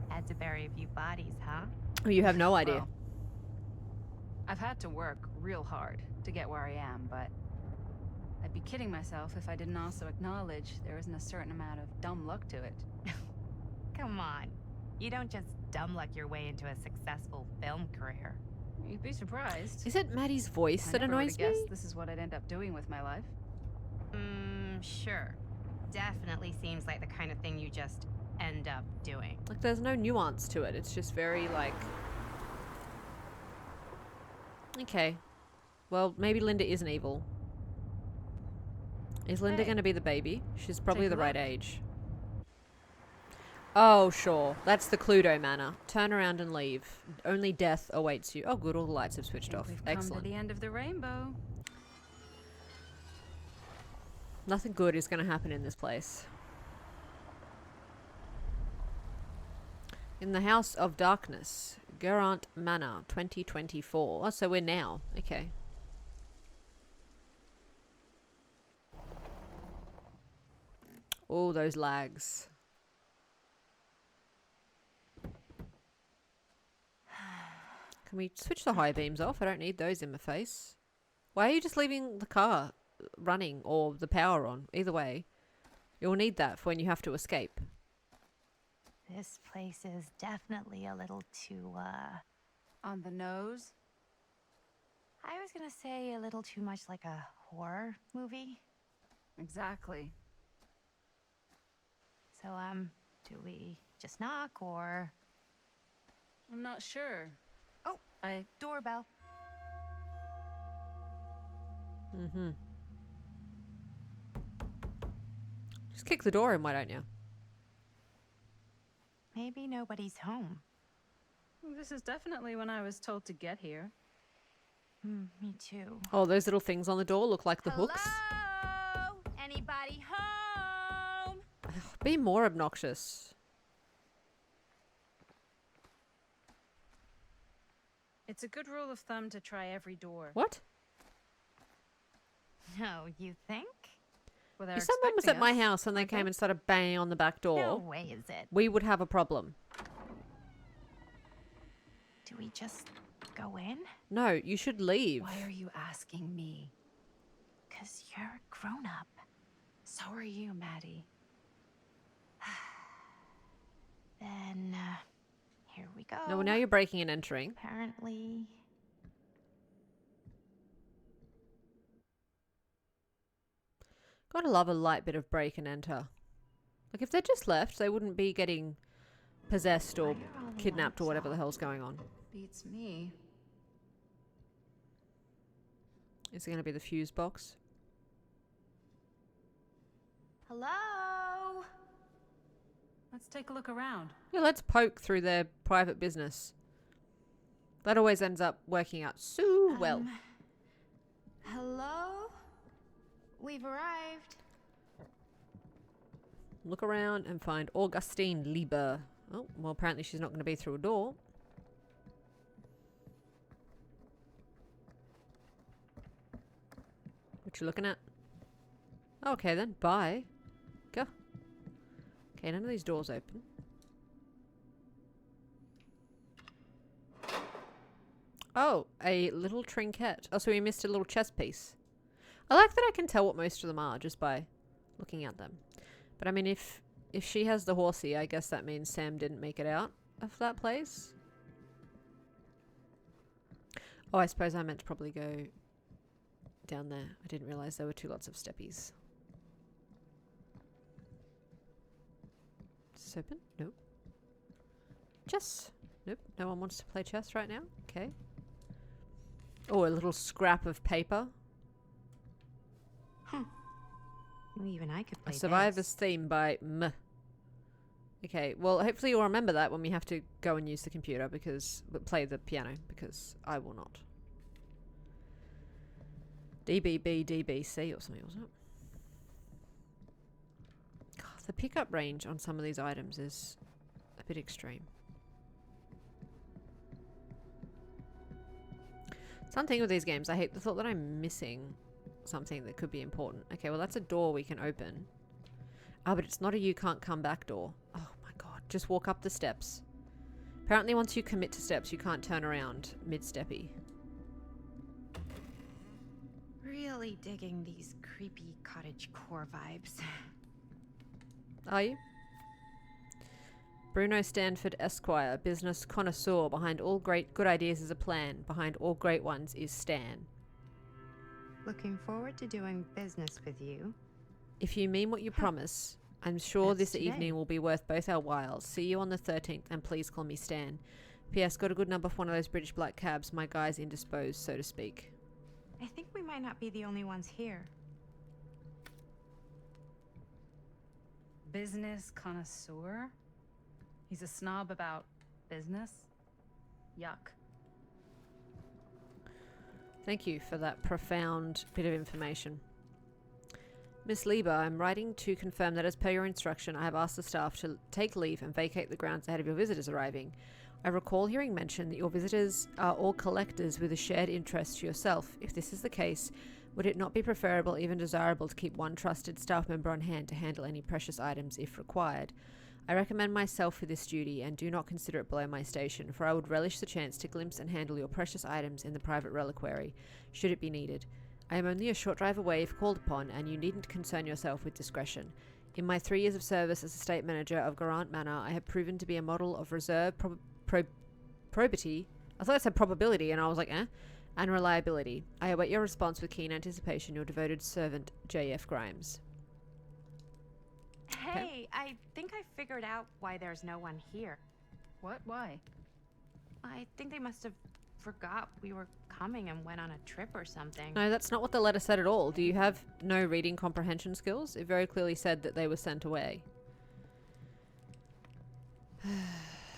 Had to bury a few bodies, huh? Oh, you have no idea. Well, I've had to work real hard to get where I am, but I'd be kidding myself if I didn't also acknowledge there isn't a certain amount of dumb luck to it. Come on. You don't just dumb luck your way into a successful film career. You'd be surprised. Is it Maddie's voice I that never annoys would've me? guessed this is what I'd end up doing with my life. Sure. Definitely seems like the kind of thing you just end up doing. Like, there's no nuance to it. It's just very, like... Okay. Well, maybe Linda isn't evil. Is Linda Hey. going to be the baby? She's probably Take a the right look. age. Oh, sure. That's the Cluedo manor. Turn around and leave. Only death awaits you. Oh, good. All the lights have switched off. We've come Excellent. to the end of the rainbow. Nothing good is going to happen in this place. In the House of Darkness. Geraint Manor, 2024. Oh, so we're now. Okay. Oh, those lags. Can we switch the high beams off? I don't need those in my face. Why are you just leaving the car running or the power on? Either way, you'll need that for when you have to escape. This place is definitely a little too, On the nose. I was gonna say a little too much like a horror movie. Exactly. So, do we just knock or... I'm not sure. Oh, I doorbell. Mm-hmm. Just kick the door in, why don't you? Maybe nobody's home. This is definitely when I was told to get here. Me too. Oh, those little things on the door look like the hooks. Hello? Anybody home? Be more obnoxious. It's a good rule of thumb to try every door. What? No, you think? Well, they're If someone was at expecting my us, house and they aren't came and started banging on the back door, No way is it. we would have a problem. Do we just go in? No, you should leave. Why are you asking me? 'Cause you're a grown-up. So are you, Maddie. Then, here we go. No, well, now you're breaking and entering. Apparently... Gotta love a light bit of break and enter. Like, if they just left, they wouldn't be getting possessed or Why are all the kidnapped or lights whatever the off? hell's going on. Beats me. Is it gonna be the fuse box? Hello? Let's take a look around. Yeah, let's poke through their private business. That always ends up working out so well. Hello? We've arrived. Look around and find Augustine Lieber. Oh, well, apparently she's not going to be through a door. What you looking at? Okay then, bye. Go. Okay, none of these doors open. Oh, a little trinket. Oh, so we missed a little chess piece. I like that I can tell what most of them are just by looking at them. But I mean, if she has the horsey, I guess that means Sam didn't make it out of that place. Oh, I suppose I meant to probably go down there. I didn't realize there were two lots of steppies. Is this open? Nope. Chess? Nope. No one wants to play chess right now? Okay. Oh, a little scrap of paper. Even I could A play Survivor's this. Theme by M. Okay, well, hopefully you'll remember that when we have to go and use the computer because... play the piano, because I will not. DBB, DBC or something, wasn't it? God, the pickup range on some of these items is a bit extreme. Something with these games, I hate the thought that I'm missing something that could be important. Okay, well that's a door we can open. Oh, but it's not a you can't come back door. Oh my god. Just walk up the steps. Apparently once you commit to steps, you can't turn around mid-steppy. Really digging these creepy cottage core vibes. Are you? Bruno Stanford Esquire, business connoisseur. Behind all great good ideas is a plan. Behind all great ones is Stan. Looking forward to doing business with you. If you mean what you promise, I'm sure That's this today. evening will be worth both our whiles. See you on the 13th, and please call me Stan. P.S. Got a good number for one of those British black cabs. My guy's indisposed, so to speak. I think we might not be the only ones here. Business connoisseur? He's a snob about business? Yuck. Thank you for that profound bit of information. Miss Lieber, I'm writing to confirm that as per your instruction, I have asked the staff to take leave and vacate the grounds ahead of your visitors arriving. I recall hearing mention that your visitors are all collectors with a shared interest to yourself. If this is the case, would it not be preferable, even desirable, to keep one trusted staff member on hand to handle any precious items if required? I recommend myself for this duty, and do not consider it below my station, for I would relish the chance to glimpse and handle your precious items in the private reliquary, should it be needed. I am only a short drive away if called upon, and you needn't concern yourself with discretion. In my 3 years of service as estate manager of Garant Manor, I have proven to be a model of reserve, probity. I thought it said probability, and I was like, and reliability. I await your response with keen anticipation. Your devoted servant, J.F. Grimes. Hey, I think I figured out why there's no one here. What? Why? I think they must have forgot we were coming and went on a trip or something. No, that's not what the letter said at all. Do you have no reading comprehension skills? It very clearly said that they were sent away. Do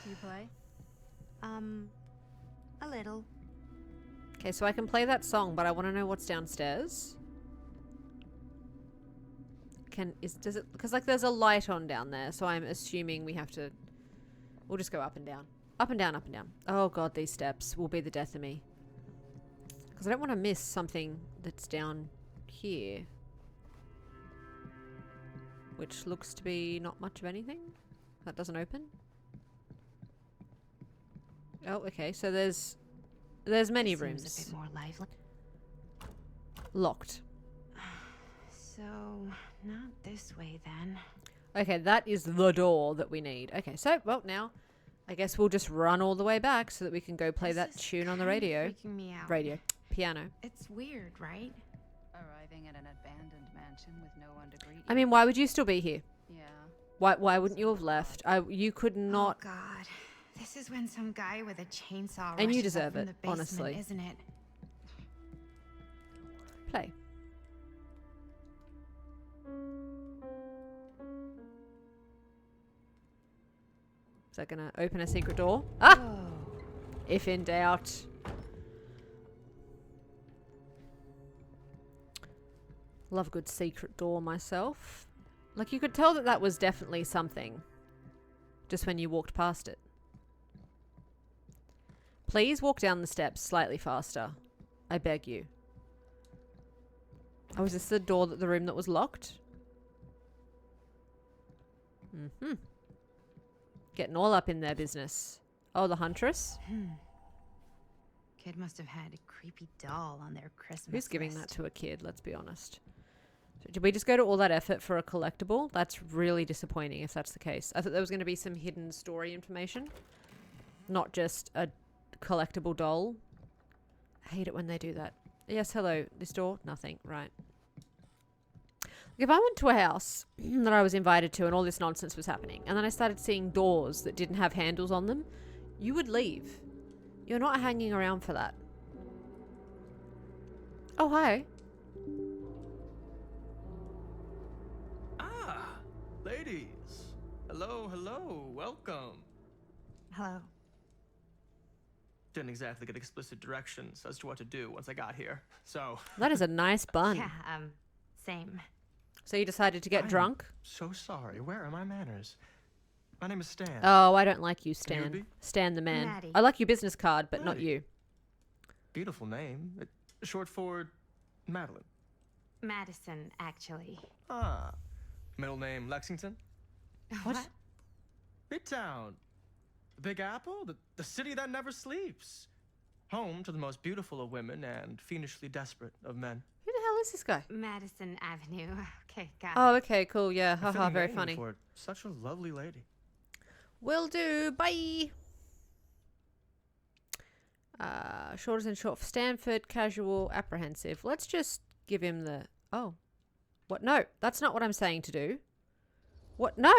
you play? A little. Okay, so I can play that song, but I want to know what's downstairs. Does it, because like there's a light on down there, so I'm assuming we have to, we'll just go up and down. Up and down, up and down. Oh god, these steps will be the death of me. Because I don't want to miss something that's down here. Which looks to be not much of anything. That doesn't open. Oh, okay, so there's many This rooms. seems a bit more lively. Locked. So, not this way then. Okay, that is the door that we need. Okay, so, well, now, I guess we'll just run all the way back so that we can go play This that is tune on the kind of radio. freaking me out. Radio. Piano. It's weird, right? Arriving at an abandoned mansion with no one to greet you. I mean, why would you still be here? Yeah. Why wouldn't you have left? You could not... Oh god. This is when some guy with a chainsaw And you rushes up deserve from it, the basement, honestly. isn't it? play. Is that gonna open a secret door? Ah! Oh. If in doubt. Love a good secret door myself. Like, you could tell that that was definitely something. Just when you walked past it. Please walk down the steps slightly faster. I beg you. Oh, is this the door that the room that was locked? Mm-hmm. Getting all up in their business. Oh, the huntress? Kid must have had a creepy doll on their Christmas Who's giving that list. to a kid? Let's be honest. So did we just go to all that effort for a collectible? That's really disappointing if that's the case. I thought there was going to be some hidden story information. Not just a collectible doll. I hate it when they do that. Yes, hello. This door? Nothing. Right. If I went to a house that I was invited to and all this nonsense was happening, and then I started seeing doors that didn't have handles on them, you would leave. You're not hanging around for that. Oh, hi. Ah, ladies. Hello, hello. Welcome. Hello. Didn't exactly get explicit directions as to what to do once I got here. So, That is a nice bun. Yeah, same. So you decided to get I'm drunk? so sorry. Where are my manners? My name is Stan. Oh, I don't like you, Ruby? Stan. Stan the man. Maddie. I like your business card, but not Maddie. you. Beautiful name. Short for Madeline. Madison, actually. Ah. Middle name Lexington? What? Midtown. The Big Apple? The city that never sleeps. Home to the most beautiful of women and fiendishly desperate of men. Who the hell is this guy? Madison Avenue. Okay, got Oh, it. okay, cool. Yeah, A haha, fitting very name funny. for such a lovely lady. Will do. Bye. Short as in short for Stanford, casual, apprehensive. Let's just give him the... Oh. What? No, that's not what I'm saying to do. What? No.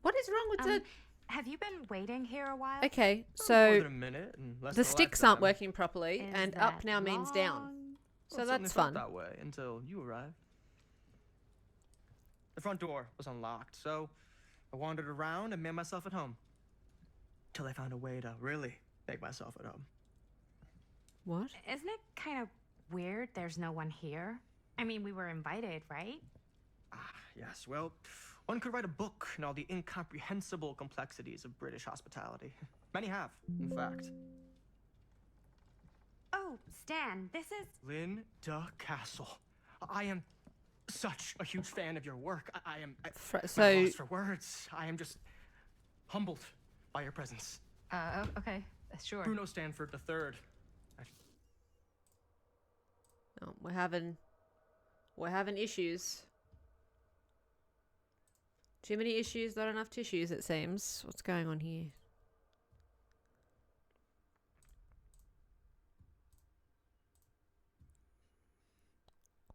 What is wrong with the... Have you been waiting here a while? Okay, More so than a minute and less the than a sticks aren't lifetime. working properly, Is and up that now means down. long? So Well, it certainly that's felt fun. that way until you arrived. The front door was unlocked, so I wandered around and made myself at home. Till I found a way to really make myself at home. What? Isn't it kind of weird there's no one here? I mean, we were invited, right? Ah, yes. Well, one could write a book on all the incomprehensible complexities of British hospitality. Many have, in fact. Oh, Stan, this is... Linda Castle. I am such a huge fan of your work. I am So, lost for words. I am just humbled by your presence. Okay, sure. Bruno Stanford III. oh, we're having issues. Too many issues, not enough tissues, it seems. What's going on here?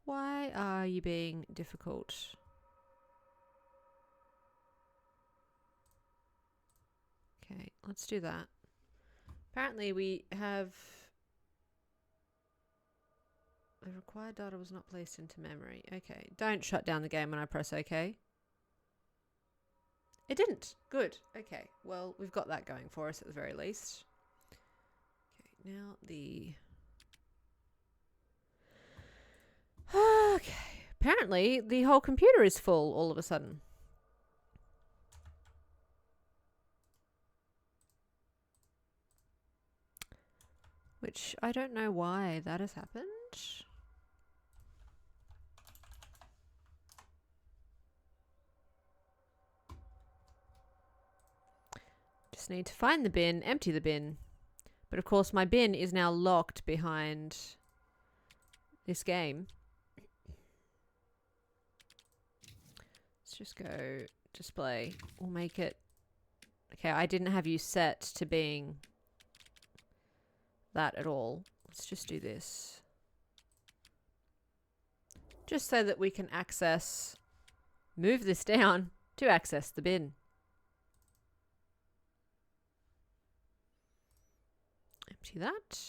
Why are you being difficult? Okay, let's do that. Apparently we have... The required data was not placed into memory. Okay, don't shut down the game when I press OK. It didn't. Good. Okay, well, we've got that going for us at the very least. Okay, now the... Okay, apparently the whole computer is full all of a sudden. Which I don't know why that has happened. Just need to find the bin, empty the bin. But of course my bin is now locked behind this game. Let's just go display. We'll make it... Okay, I didn't have you set to being that at all. Let's just do this. Just so that we can access... Move this down to access the bin. Empty that.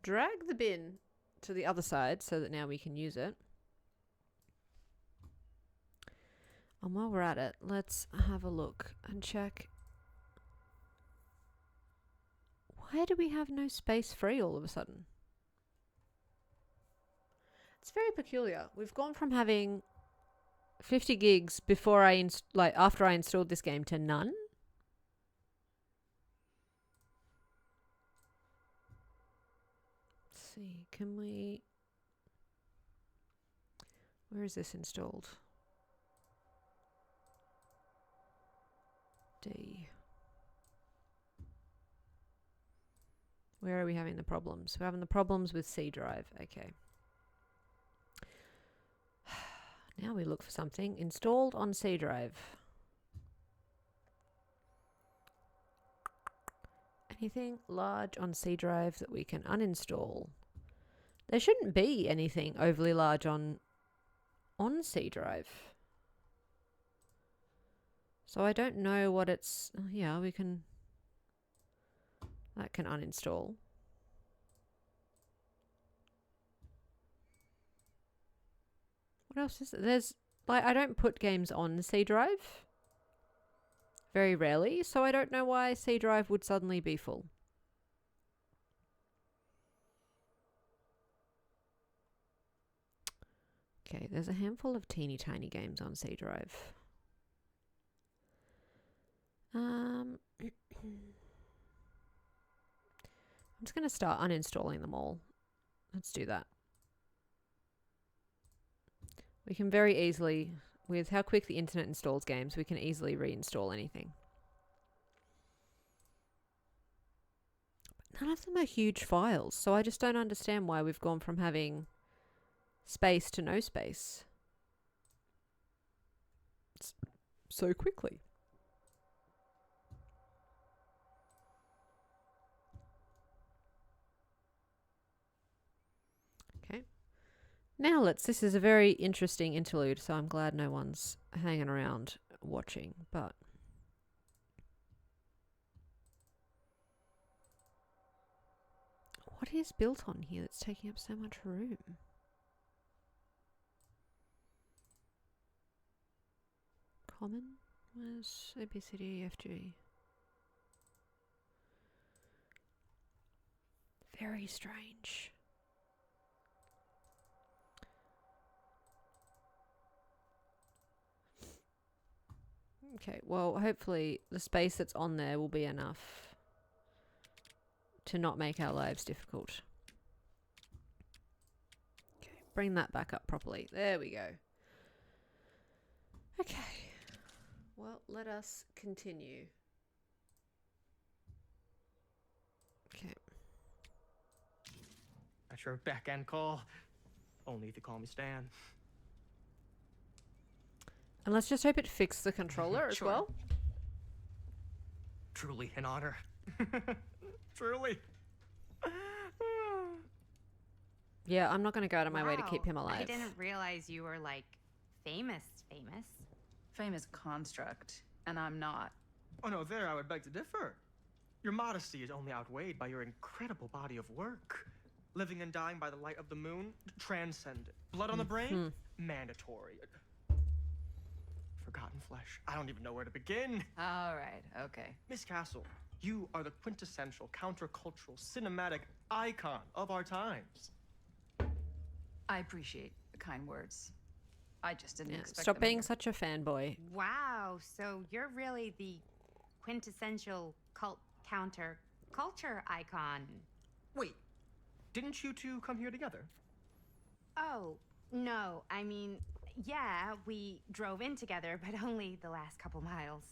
Drag the bin to the other side so that now we can use it. And while we're at it, let's have a look and check. Why do we have no space free all of a sudden? It's very peculiar. We've gone from having 50 gigs before after I installed this game to none. Let's see, can we... Where is this installed? D. Where are we having the problems? We're having the problems with C drive. Okay. Now we look for something installed on C drive. Anything large on C drive that we can uninstall? There shouldn't be anything overly large on C drive. So I don't know what it's... Oh, yeah, we can... That can uninstall. What else is there? There's... Like, I don't put games on C drive. Very rarely. So I don't know why C drive would suddenly be full. Okay, there's a handful of teeny tiny games on C drive. I'm just going to start uninstalling them all. Let's do that. We can very easily, with how quick the internet installs games, we can easily reinstall anything. None of them are huge files, so I just don't understand why we've gone from having space to no space so quickly. Okay. Now this is a very interesting interlude, so I'm glad no one's hanging around watching, but what is built on here that's taking up so much room? Common? Where's A, B, C, D, E, F, G? Very strange. Okay, well, hopefully the space that's on there will be enough to not make our lives difficult. Okay, bring that back up properly. There we go. Okay. Well, let us continue. Okay. At your beck and call. Only if you call me Stan. And let's just hope it fixed the controller as Sure. well. Truly an honor. Truly. Yeah, I'm not going to go out of my way to keep him Wow, alive. I didn't realize you were like famous. Famous construct, and I'm not. Oh no, there I would beg to differ. Your modesty is only outweighed by your incredible body of work. Living and dying by the light of the moon, transcendent. Blood on the brain, mandatory. Forgotten flesh. I don't even know where to begin. All right, okay. Miss Castle, you are the quintessential countercultural cinematic icon of our times. I appreciate the kind words. I just didn't expect Stop them being here. such a fanboy. Wow, so you're really the quintessential counter culture icon. Wait, didn't you two come here together? Oh, no, I mean, yeah, we drove in together, but only the last couple miles.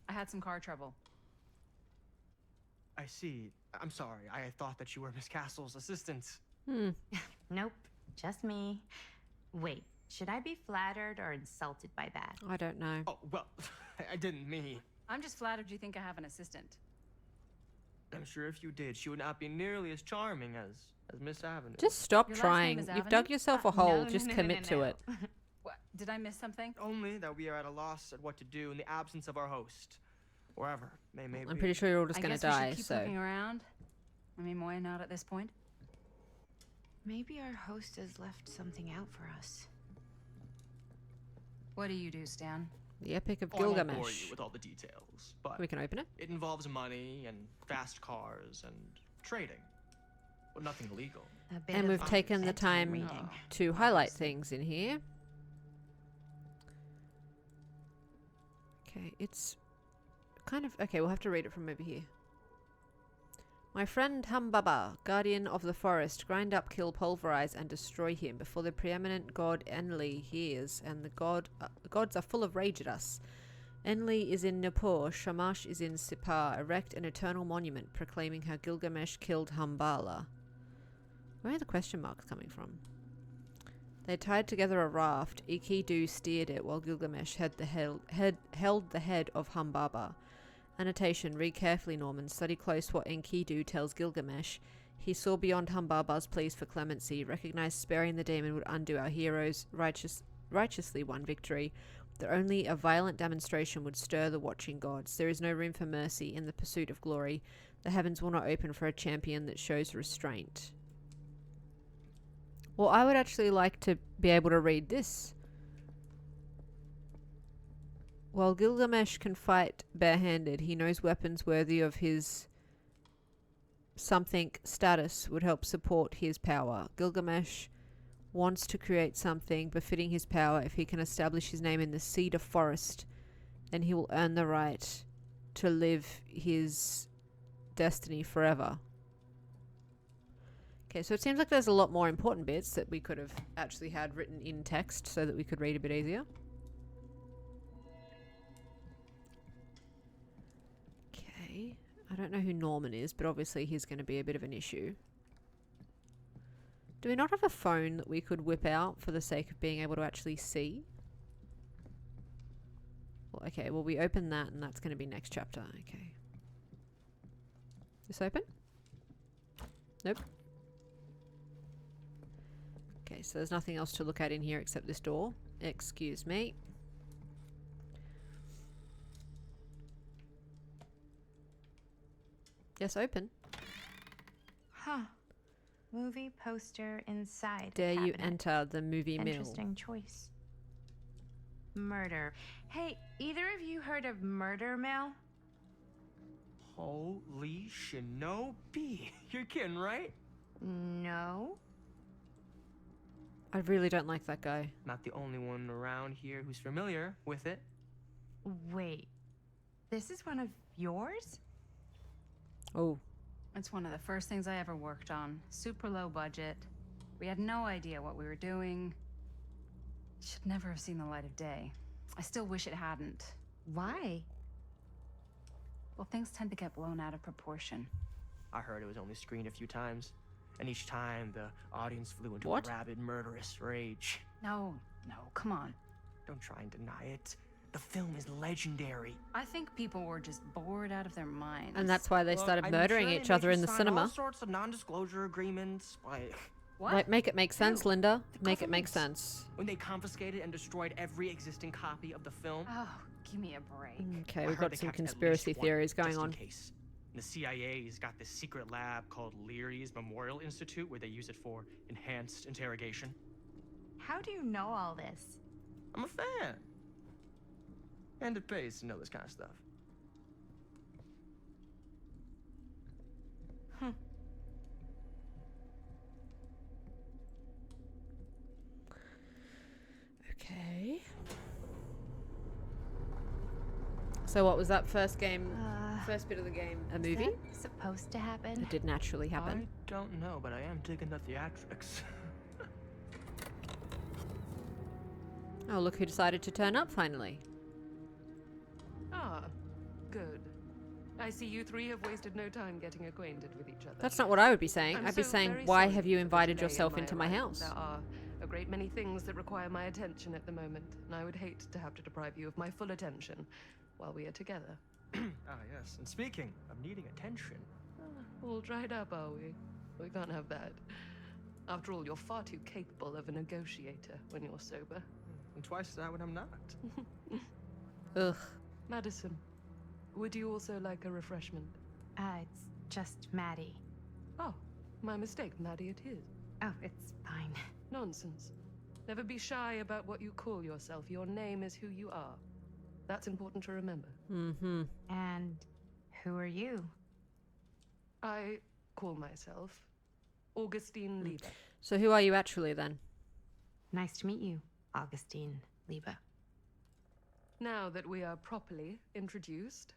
I had some car trouble. I see. I'm sorry. I thought that you were Miss Castle's assistant. Nope, just me. Wait, should I be flattered or insulted by that? I don't know. Oh, well, I didn't mean. I'm just flattered you think I have an assistant. I'm sure if you did, she would not be nearly as charming as Miss Avenue. Just stop Your last name trying. is You've Avenue? dug yourself a hole. No, Just no, commit to no. it. What? Did I miss something? Only that we are at a loss at what to do in the absence of our host. Wherever they may be. I'm pretty sure you're all just I going guess to we die, should keep so... looking around. I mean, why not at this point? Maybe our host has left something out for us. What do you do, Stan? The Epic of Oh, I won't bore Gilgamesh. you with all the details, but We can open it. it involves money and fast cars and trading, but nothing illegal. A bit And of we've taken the bedtime time reading. to highlight things in here. Okay, it's kind of... Okay, we'll have to read it from over here. My friend Humbaba, guardian of the forest, grind up, kill, pulverize, and destroy him before the preeminent god Enli hears, and the gods are full of rage at us. Enli is in Nippur, Shamash is in Sipar. Erect an eternal monument proclaiming how Gilgamesh killed Humbala. Where are the question marks coming from? They tied together a raft. Enkidu steered it while Gilgamesh held the head of Humbaba. Annotation, read carefully, Norman. Study close what Enkidu tells Gilgamesh. He saw beyond Humbaba's pleas for clemency, recognized sparing the demon would undo our heroes' righteously won victory, that only a violent demonstration would stir the watching gods. There is no room for mercy in the pursuit of glory. The heavens will not open for a champion that shows restraint. Well, I would actually like to be able to read this. While Gilgamesh can fight barehanded, he knows weapons worthy of his something status would help support his power. Gilgamesh wants to create something befitting his power. If he can establish his name in the cedar forest, then he will earn the right to live his destiny forever. Okay, so it seems like there's a lot more important bits that we could have actually had written in text so that we could read a bit easier. Okay, I don't know who Norman is, but obviously he's going to be a bit of an issue. Do we not have a phone that we could whip out for the sake of being able to actually see? Well, okay, well we open that and that's going to be next chapter. Okay. This open? Nope. Okay, so there's nothing else to look at in here except this door. Excuse me. Yes, open. Huh. Movie poster inside. Dare you cabinet. enter the movie mill? Interesting choice. Murder. Hey, either of you heard of Murder Mill? Holy shinobi. You're kidding, right? No. I really don't like that guy. Not the only one around here who's familiar with it. Wait. This is one of yours? Oh. It's one of the first things I ever worked on. Super low budget. We had no idea what we were doing. Should never have seen the light of day. I still wish it hadn't. Why? Well, things tend to get blown out of proportion. I heard it was only screened a few times, and each time the audience flew into What? a rabid, murderous rage. No, come on. Don't try and deny it. The film is legendary. I think people were just bored out of their minds. And that's why they Look, started I'm murdering sure they each made other you in the sign cinema. all sorts of non-disclosure agreements, like What? Like, make it make sense, Ew. Linda. The Make it make government's- sense. when they confiscated and destroyed every existing copy of the film. Oh, give me a break. Okay, I we've heard got they some kept at conspiracy least one, theories going just in on. case. And the CIA's got this secret lab called Leary's Memorial Institute where they use it for enhanced interrogation. How do you know all this? I'm a fan. And it pays to know this kind of stuff. Okay. So what was that first game? First bit of the game? A Is movie? that supposed to happen? It did naturally happen. I don't know, but I am digging the theatrics. Oh, look who decided to turn up finally. Ah, good. I see you three have wasted no time getting acquainted with each other. That's not what I would be saying. I'm I'd be so saying, very why sorry have you for the invited delay in yourself into my arrival. house? There are a great many things that require my attention at the moment, and I would hate to have to deprive you of my full attention while we are together. Ah, yes. And speaking of needing attention, All dried up, are we? We can't have that. After all, you're far too capable of a negotiator when you're sober. and twice that when I'm not. Ugh. Madison, would you also like a refreshment? It's just Maddie. Oh, my mistake. Maddie it is. Oh, it's fine. Nonsense. Never be shy about what you call yourself. Your name is who you are. That's important to remember. Mm-hmm. And who are you? I call myself Augustine Lieber. So who are you actually then? Nice to meet you, Augustine Lieber. Now that we are properly introduced,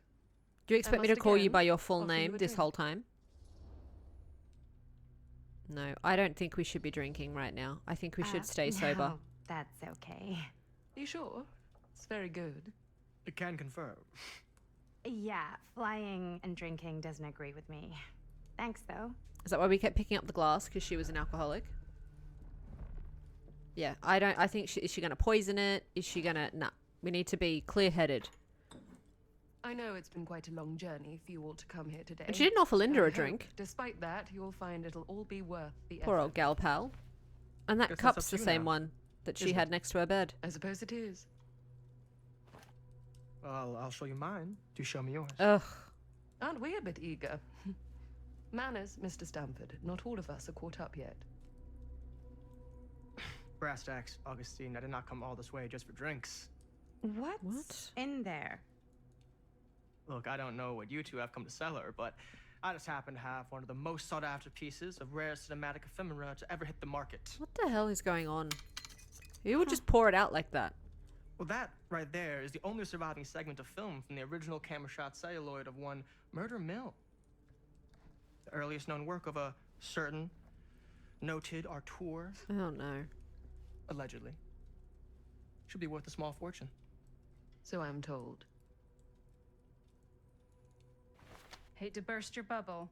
Do you expect me to must call you again by your full offer you name a this drink. whole time? No, I don't think we should be drinking right now. I think we should stay sober. No, that's okay. you sure? It's very good. I can confirm. Yeah, flying and drinking doesn't agree with me. Thanks, though. Is that why we kept picking up the glass? Because she was an alcoholic? Yeah, I think is she going to poison it? Is she going to... Nah, we need to be clear-headed. I know it's been quite a long journey for you all to come here today. And she didn't offer Linda I a hope, drink. Despite that, you'll find it'll all be worth the Poor effort. old gal pal. And that Guess that's cup's up the to you same now, one that she isn't had it? next to her bed. I suppose it is. Well, I'll show you mine. Do show me yours. Ugh. Aren't we a bit eager? Manners, Mr. Stamford. Not all of us are caught up yet. Brass tacks, Augustine. I did not come all this way just for drinks. What's What? in there? Look, I don't know what you two have come to cellar, but I just happen to have one of the most sought-after pieces of rare cinematic ephemera to ever hit the market. What the hell is going on? Who would just pour it out like that? Well, that right there is the only surviving segment of film from the original camera shot celluloid of one Murder Mill. The earliest known work of a certain noted auteur, Oh no. allegedly. Should be worth a small fortune. So I'm told. Hate to burst your bubble.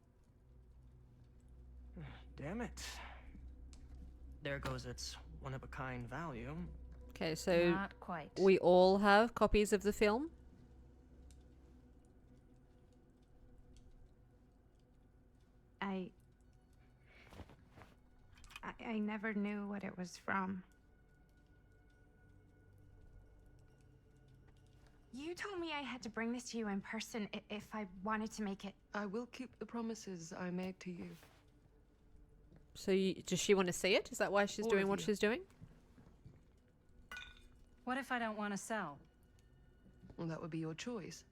Damn it. There goes its one-of-a-kind value. Okay, so Not quite. we all have copies of the film. I never knew what it was from. You told me I had to bring this to you in person if I wanted to make it. I will keep the promises I made to you. So does she want to see it? Is that why she's All doing of what you. she's doing? What if I don't want to sell? Well, that would be your choice.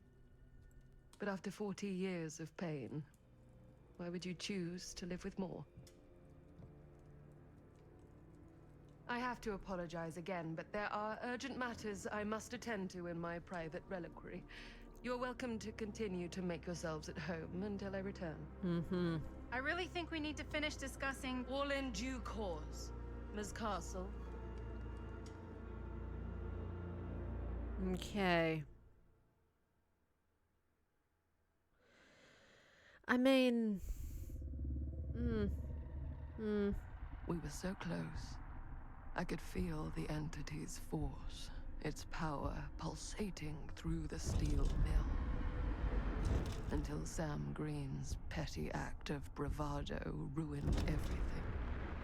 But after 40 years of pain, why would you choose to live with more? I have to apologize again, but there are urgent matters I must attend to in my private reliquary. You're welcome to continue to make yourselves at home until I return. Mm-hmm. I really think we need to finish discussing. All in due course, Ms. Castle. Okay. I mean... We were so close. I could feel the entity's force, its power pulsating through the steel mill. Until Sam Green's petty act of bravado ruined everything.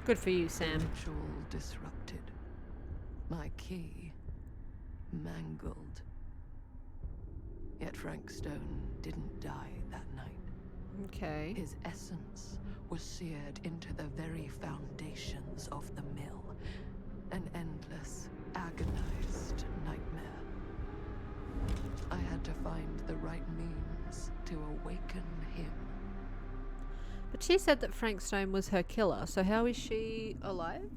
Good for you, Sam. Ritual disrupted. My key mangled. Yet Frank Stone didn't die that night. Okay. His essence was seared into the very foundations of the mill. An endless, agonized nightmare. I had to find the right means to awaken him. But she said that Frank Stone was her killer, so how is she alive?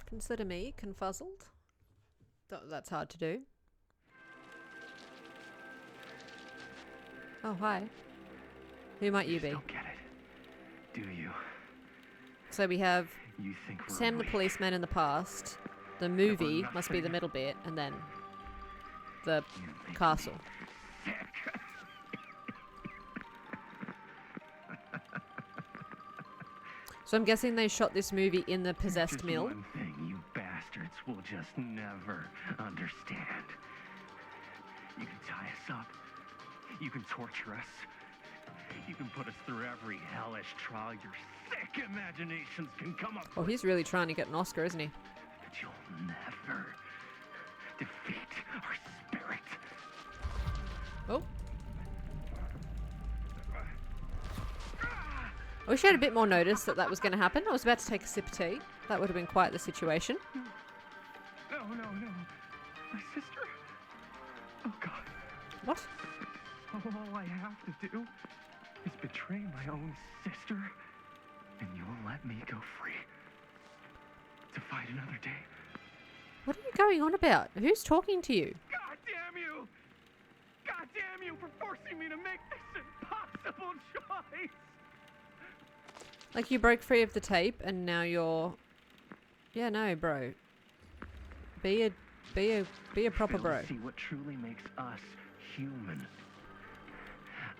Consider me confuzzled. That's hard to do. Oh, hi. Who might you be? Don't get it, do you? So we have You think we're Sam the weak. policeman in the past. The movie must be the middle bit, and then the You make castle. me sick. So I'm guessing they shot this movie in the possessed Just mill. one thing you bastards will just never understand. You can tie us up. You can torture us. You can put us through every hellish trial your sick imaginations can come up Oh, with. he's really trying to get an Oscar, isn't he? But you'll never defeat our spirit. Oh. I wish I had a bit more notice that was going to happen. I was about to take a sip of tea. That would have been quite the situation. No. My sister? Oh, God. What? All I have to do is betray my own sister, and you'll let me go free to fight another day. What are you going on about? Who's talking to you? God damn you! God damn you for forcing me to make this impossible choice! Like you broke free of the tape and now you're... Yeah, no, bro. Be a proper Fail bro. to see what truly makes us human.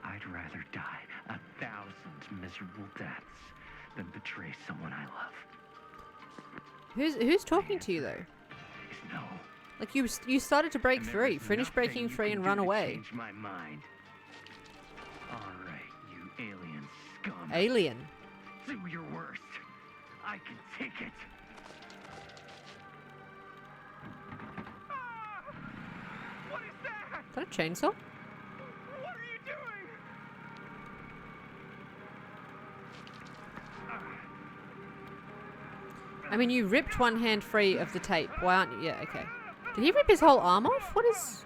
I'd rather die 1,000 miserable deaths than betray someone I love. Who's talking to you though? Is no. Like you started to break And there free, is finish nothing breaking you free can and do run to away. Change my mind. All right, you alien scum. Alien. Do your worst. I can take it. Ah! What is that? Is that a chainsaw? What are you doing? I mean, you ripped one hand free of the tape. Why aren't you? Yeah, okay. Did he rip his whole arm off? What is...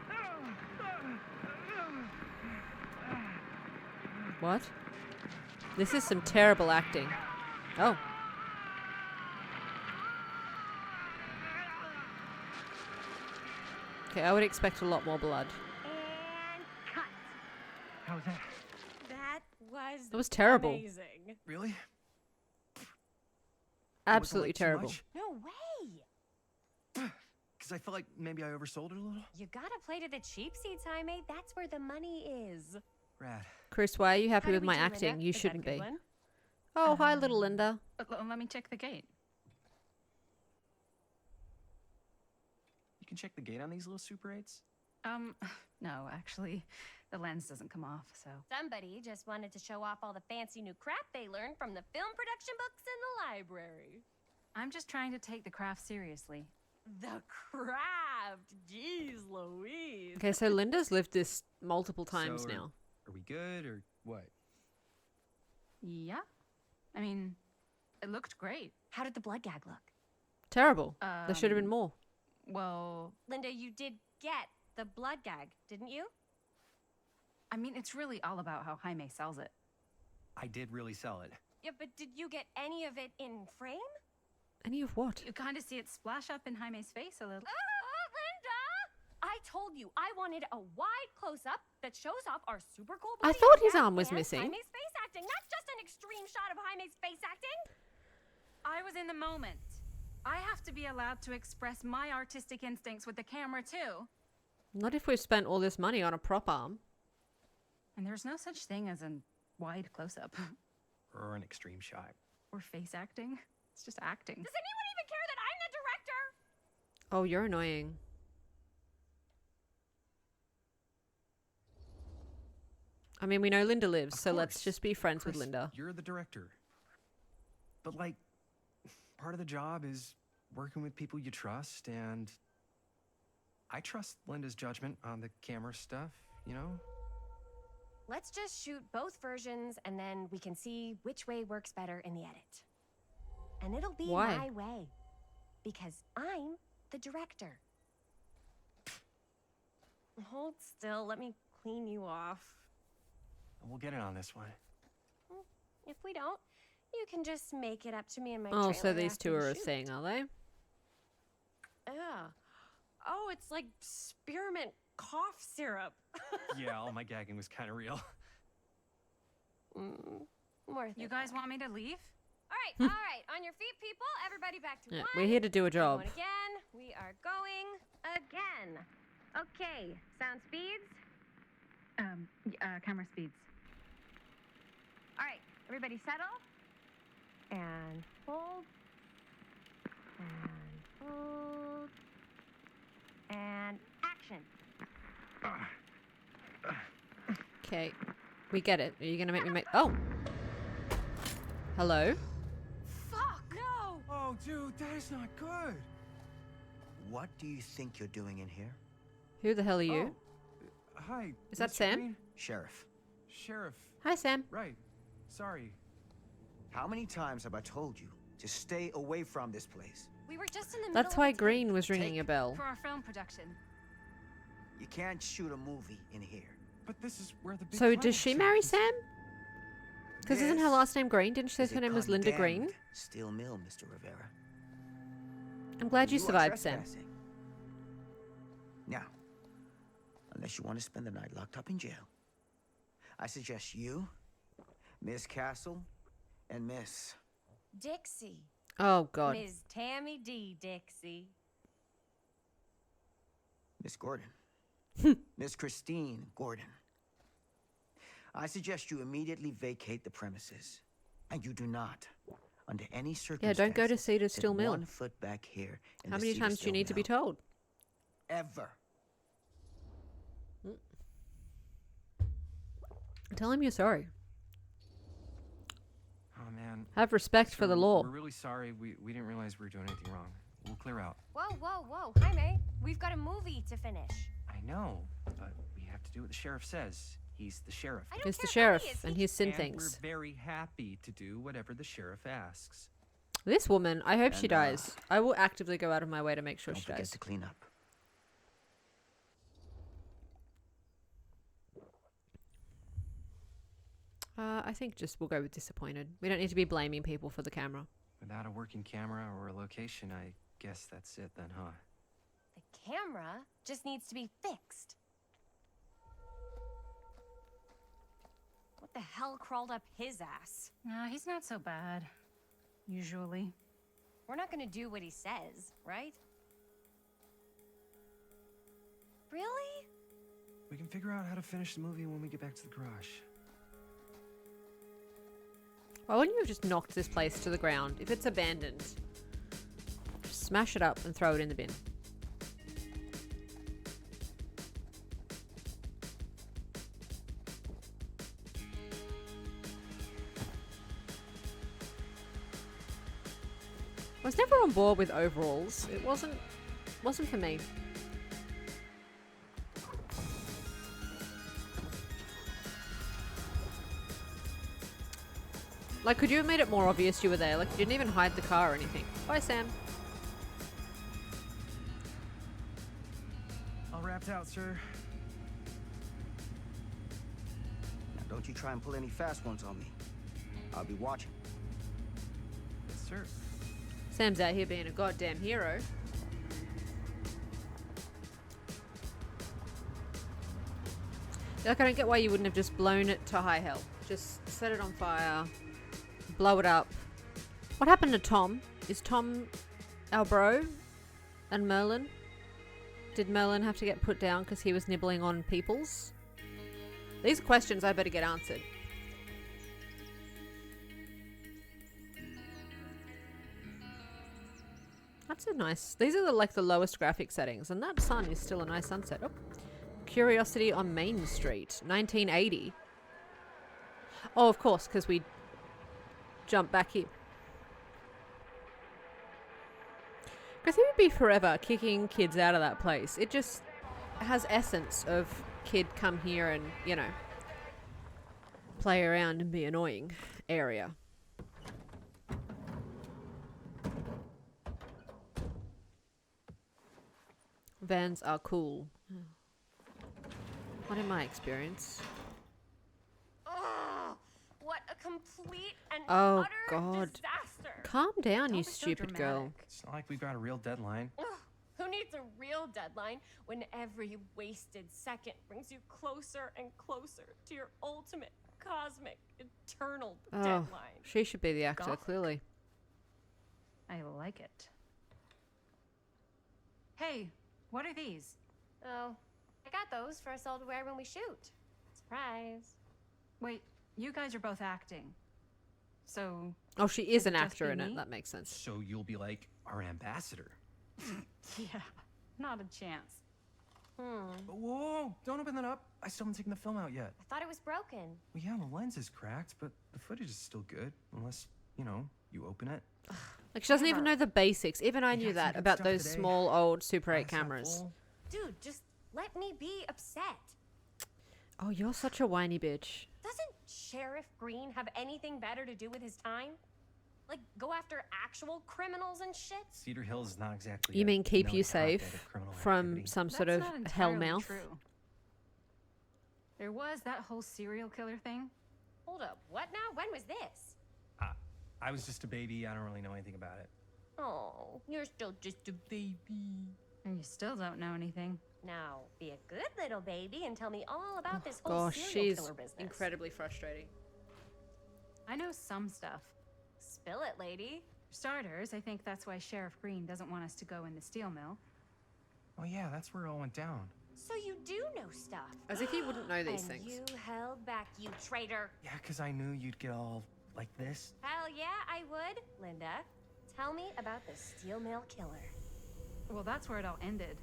What? This is some terrible acting. Oh. Okay, I would expect a lot more blood. And cut. How's that? That was That was terrible. amazing. Really? Absolutely terrible. No way. Because I felt like maybe I oversold it a little. You gotta play to the cheap seats, Jaime. That's where the money is. Rad. Chris, why are you happy How with did we my do, Linda? acting? You Is that a shouldn't good be. one? Oh, hi, little Linda. Let me check the gate. You can check the gate on these little Super 8s? No, actually, the lens doesn't come off, so. Somebody just wanted to show off all the fancy new crap they learned from the film production books in the library. I'm just trying to take the craft seriously. The craft! Jeez Louise. Okay, so Linda's lived this multiple times So now. Are we good or what? Yeah. I mean, it looked great. How did the blood gag look? Terrible. There should have been more. Well, Linda, you did get the blood gag, didn't you? I mean, it's really all about how Jaime sells it. I did really sell it. Yeah, but did you get any of it in frame? Any of what? You kind of see it splash up in Jaime's face a little. Linda! I told you I wanted a wide close-up that shows off our super cool I bloody thought his gag arm was and missing. Jaime's face acting, not just an extreme shot of Jaime's face acting. I was in the moment. I have to be allowed to express my artistic instincts with the camera, too. Not if we've spent all this money on a prop arm. And there's no such thing as a wide close-up. Or an extreme shot. Or face acting. It's just acting. Does anyone even care that I'm the director? Oh, you're annoying. I mean, we know Linda lives, Of so let's course. just be friends with Chris, Linda. You're the director. But, like, part of the job is working with people you trust, and I trust Linda's judgment on the camera stuff, you know? Let's just shoot both versions and then we can see which way works better in the edit. And it'll be Why? my way. Because I'm the director. Hold still, let me clean you off. We'll get it on this one. If we don't, you can just make it up to me in my Oh, so trailer these after two the are a shoot. thing, are they? Yeah. Oh, it's like spearmint cough syrup. Yeah, all my gagging was kind of real. Worth You it, guys though. want me to leave? All right. On your feet, people. Everybody back to Yeah, one. we're here to do a We're job. going again. We are going again. Okay. Sound speeds. Camera speeds. All right. Everybody settle. And hold. And hold. And action. Okay, we get it. Are you gonna make me make... Oh! Hello? Fuck! No! Oh, dude, that is not good. What do you think you're doing in here? Who the hell are you? Oh, hi. Is that Mr. Sam? Green? Sheriff. Sheriff. Hi, Sam. Right. Sorry. How many times have I told you to stay away from this place? We were just in the middle That's of why a take. Green was ringing a bell. For our film production. You can't shoot a movie in here. But this is where the big So does she climax marry happens. Sam? Because isn't her This last name Green? Didn't she is say her a name was Linda Green? condemned steel mill, Mr. Rivera. I'm glad you are survived, Sam. trespassing. Now, unless you want to spend the night locked up in jail, I suggest you, Miss Castle, and Miss... Dixie. Oh, God. Ms. Tammy D. Dixie. Miss Gordon. Miss Christine Gordon. I suggest you immediately vacate the premises. And you do not, under any Yeah, circumstances... don't go to Cedar set Steel Mill. 1 foot back here in How the many Cedar times do you Steel need to be Mill. told? Ever. Tell him you're sorry. Oh, man. Have respect for Sir, the law. We're really sorry. We didn't realize we were doing anything wrong. We'll clear out. Whoa. Jaime, we've got a movie to finish. I know, but we have to do what the sheriff says. He's the sheriff. I don't He's the care what sheriff, he is. and He- he's sin And things. we're very happy to do whatever the sheriff asks. This woman, I hope she And, dies. I will actively go out of my way to make sure Don't she forget dies. to clean up. I think just we'll go with disappointed. We don't need to be blaming people for the camera. Without a working camera or a location, I guess that's it then, huh? The camera just needs to be fixed. What the hell crawled up his ass? Nah, he's not so bad. Usually. We're not gonna do what he says, right? Really? We can figure out how to finish the movie when we get back to the garage. Why wouldn't you have just knocked this place to the ground? If it's abandoned, just smash it up and throw it in the bin. I was never on board with overalls. It wasn't for me. Like, could you have made it more obvious you were there? Like, you didn't even hide the car or anything. Bye, Sam. All wrapped out, sir. Now, don't you try and pull any fast ones on me. I'll be watching. Yes, sir. Sam's out here being a goddamn hero. Like, I don't get why you wouldn't have just blown it to high hell. Just set it on fire. Blow it up. What happened to Tom? Is Tom our bro? And Merlin? Did Merlin have to get put down because he was nibbling on peoples? These are questions I better get answered. That's a nice... These are like the lowest graphic settings. And that sun is still a nice sunset. Oh. Curiosity on Main Street. 1980. Oh, of course, because we jump back here. Because it would be forever kicking kids out of that place. It just has essence of kid come here and, you know, play around and be annoying area. Vans are cool. Not in my experience. What a complete and Oh, utter God. disaster. Calm down, you Don't be so stupid girl. dramatic. It's not like we've got a real deadline. Ugh, who needs a real deadline when every wasted second brings you closer and closer to your ultimate, cosmic, eternal Oh, deadline? she should be the actor, Gothic. clearly. I like it. Hey, what are these? Oh, I got those for us all to wear when we shoot. Surprise. Wait, you guys are both acting. So, Oh, she is Could an it just actor be in it. me? That makes sense. So you'll be like our ambassador. yeah, not a chance. But whoa, don't open that up. I still haven't taken the film out yet. I thought it was broken. Well, yeah, the lens is cracked, but the footage is still good. Unless, you know, you open it. Like, she doesn't even know the basics. Even I We knew got some that good about stuff those today. small old Super 8 Glass half cameras. full. Dude, just let me be upset. Oh, you're such a whiny bitch. Doesn't Sheriff Green have anything better to do with his time? Like, go after actual criminals and shit? Cedar Hills is not exactly. You a mean keep known you hotbed safe of criminal from activity. some sort That's of not entirely hellmouth? true. There was that whole serial killer thing. Hold up, what now? When was this? I was just a baby. I don't really know anything about it. Oh, you're still just a baby. And you still don't know anything. Now, be a good little baby and tell me all about this whole Gosh, serial she's killer business. incredibly frustrating. I know some stuff. Spill it, lady. For starters, I think that's why Sheriff Green doesn't want us to go in the steel mill. Oh yeah, that's where it all went down. So you do know stuff. As if he wouldn't know these And things. you held back, you traitor. Yeah, because I knew you'd get all like this. Hell yeah, I would. Linda, tell me about the steel mill killer. Well, that's where it all ended.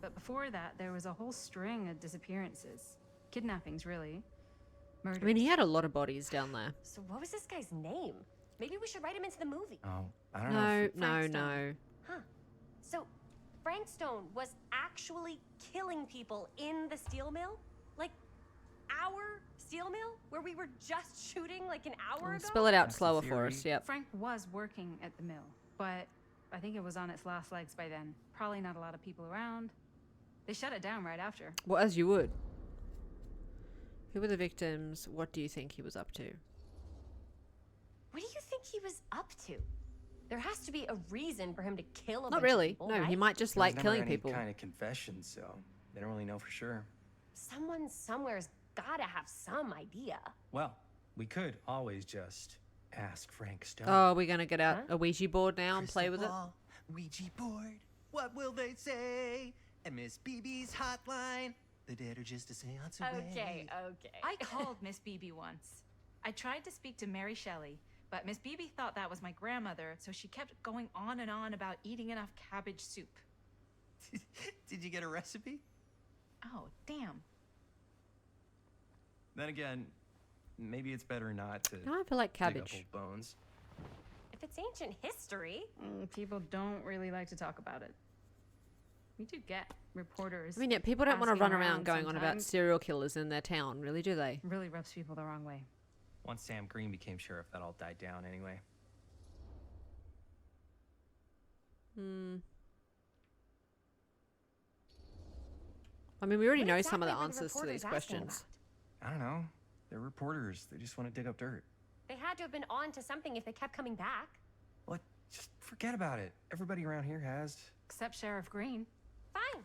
But before that, there was a whole string of disappearances. Kidnappings, really. Murders. I mean, he had a lot of bodies down there. So what was this guy's name? Maybe we should write him into the movie. Oh, I don't know. No, if- no, Frank no. Huh. So Frank Stone was actually killing people in the steel mill? Like our steel mill? Where we were just shooting like an hour ago? Spill it out That's the slower for us, theory. yep. Frank was working at the mill, but I think it was on its last legs by then. Probably not a lot of people around. They shut it down right after. Well, as you would. Who were the victims? What do you think he was up to? What do you think he was up to? There has to be a reason for him to kill a bunch Not of really. people, No, he right? might just There was like never killing any people. kind of confession, so they don't really know for sure. Someone somewhere's gotta have some idea. Well, we could always just ask Frank Stone. Oh, we're going to get out a Ouija board now and play with it? Ouija board. What will they say? And Miss BB's hotline. The dead are just a seance away. Okay. I called Miss BB once. I tried to speak to Mary Shelley, but Miss BB thought that was my grandmother, so she kept going on and on about eating enough cabbage soup. Did you get a recipe? Oh, damn. Then again, maybe it's better not to No, I feel like dig up cabbage. old bones. If it's ancient history. People don't really like to talk about it. We do get reporters. I mean, yeah, people don't want to asking run around going on about sometimes. serial killers in their town, really, do they? Really rubs people the wrong way. Once Sam Green became sheriff, that all died down anyway. I mean, we already What know exactly some of the were the answers to these reporters asking questions. I don't know. They're reporters. They just want to dig up dirt. They had to have been on to something if they kept coming back. What? Just forget about it. Everybody around here has. Except Sheriff Green. Fine.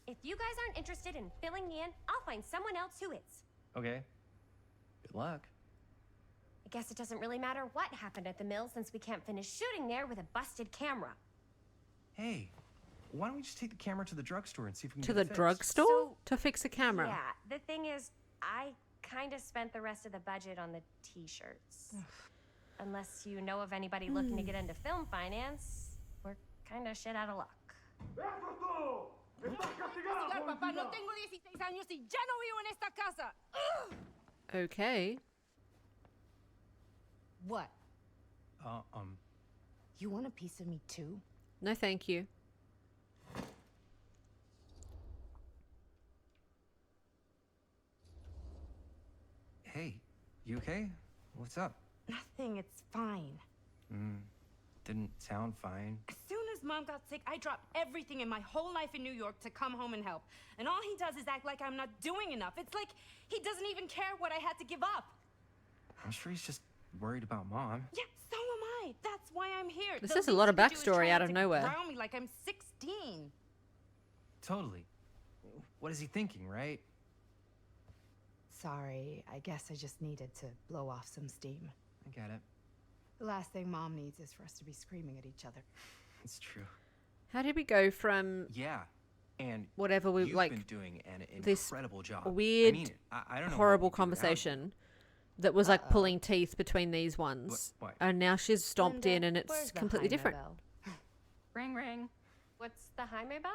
If you guys aren't interested in filling me in, I'll find someone else who is. Okay. Good luck. I guess it doesn't really matter what happened at the mill since we can't finish shooting there with a busted camera. Hey, why don't we just take the camera to the drugstore and see if we can To get the it fixed? drugstore So- to fix a camera? Yeah, the thing is, I kind of spent the rest of the budget on the t-shirts. Unless you know of anybody looking to get into film finance, we're kind of shit out of luck. Okay. What? Uh, You want a piece of me too? No, thank you. Hey, you okay? What's up? Nothing, it's fine. Didn't sound fine. As soon as Mom got sick, I dropped everything in my whole life in New York to come home and help. And all he does is act like I'm not doing enough. It's like he doesn't even care what I had to give up. I'm sure he's just worried about Mom. Yeah, so am I. That's why I'm here. This The is a least lot of he could do is backstory try out not of to nowhere. ground me like I'm 16. Totally. What is he thinking, right? Sorry, I guess I just needed to blow off some steam. I get it. The last thing Mom needs is for us to be screaming at each other. It's true. How did we go from Yeah. And whatever we you've like been doing an this incredible job. weird, I mean it. I don't know horrible what we'd do without you. conversation that was like pulling teeth between these ones, What? and now she's stomped Linda, in and where's it's the completely Jaime different. bell? Ring, ring. What's the Jaime bell?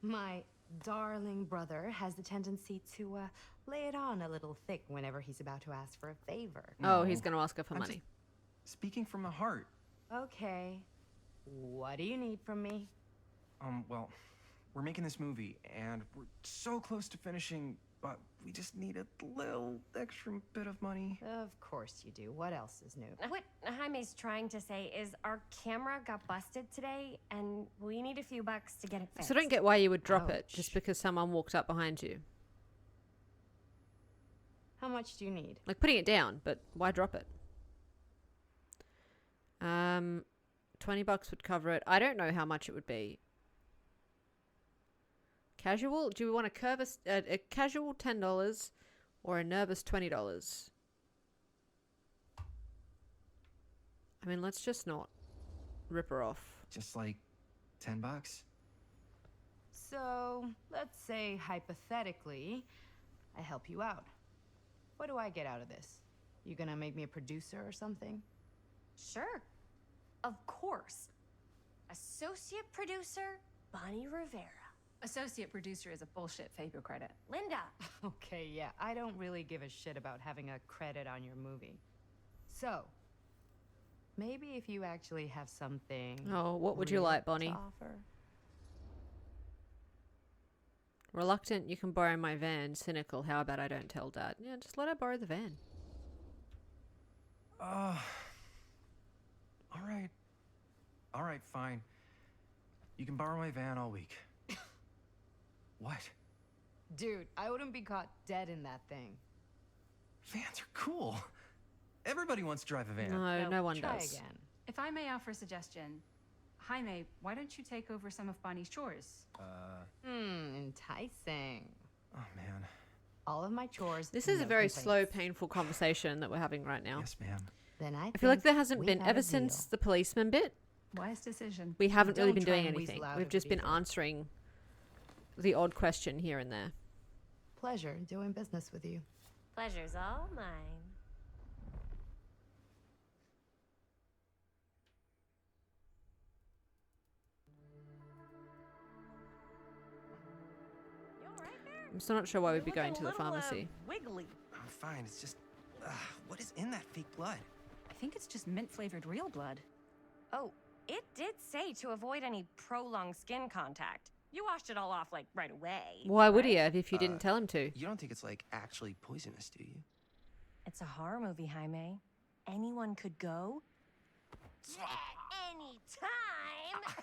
My darling brother has the tendency to lay it on a little thick whenever he's about to ask for a favor. Oh, No. he's going to ask her for I'm money. just speaking from the heart. Okay. What do you need from me? Well, we're making this movie, and we're so close to finishing, but we just need a little extra bit of money. Of course you do. What else is new? What Jaime's trying to say is our camera got busted today, and we need a few bucks to get it fixed. So I don't get why you would drop it Ouch. just because someone walked up behind you. How much do you need? Like putting it down, but why drop it? $20 would cover it. I don't know how much it would be. Casual? Do we want a casual $10 or a nervous $20? I mean, let's just not rip her off. Just like $10. So, let's say hypothetically, I help you out. What do I get out of this? You gonna make me a producer or something? Sure. Of course. Associate producer, Bonnie Rivera. Associate producer is a bullshit FAPO credit. Linda. Okay, yeah, I don't really give a shit about having a credit on your movie. So, maybe if you actually have something. Oh, what would you real like, to Bonnie? offer. Reluctant, you can borrow my van. Cynical, how about I don't tell Dad? Yeah, just let her borrow the van. All right. All right, fine. You can borrow my van all week. What? Dude, I wouldn't be caught dead in that thing. Vans are cool. Everybody wants to drive a van. No, Well, no one try does. again. If I may offer a suggestion, Jaime, why don't you take over some of Bonnie's chores? Enticing. Oh, man. all of my chores. This is no a very complaints. slow, painful conversation that we're having right now. Yes, ma'am. Then I I feel like think there hasn't we been, have ever a since deal. the policeman bit, Wise decision. we haven't really Don't been try doing and weasel anything. out We've of just it been either. answering the odd question here and there. Pleasure doing business with you. Pleasure's all mine. You all right there? I'm still not sure why we'd be You're going looking to the a little, pharmacy. wiggly. I'm fine. It's just, what is in that fake blood? I think it's just mint-flavored real blood. Oh, it did say to avoid any prolonged skin contact. You washed it all off, like, right away. Why would he right? have if you didn't tell him to? You don't think it's, like, actually poisonous, do you? It's a horror movie, Jaime. Anyone could go. Anytime!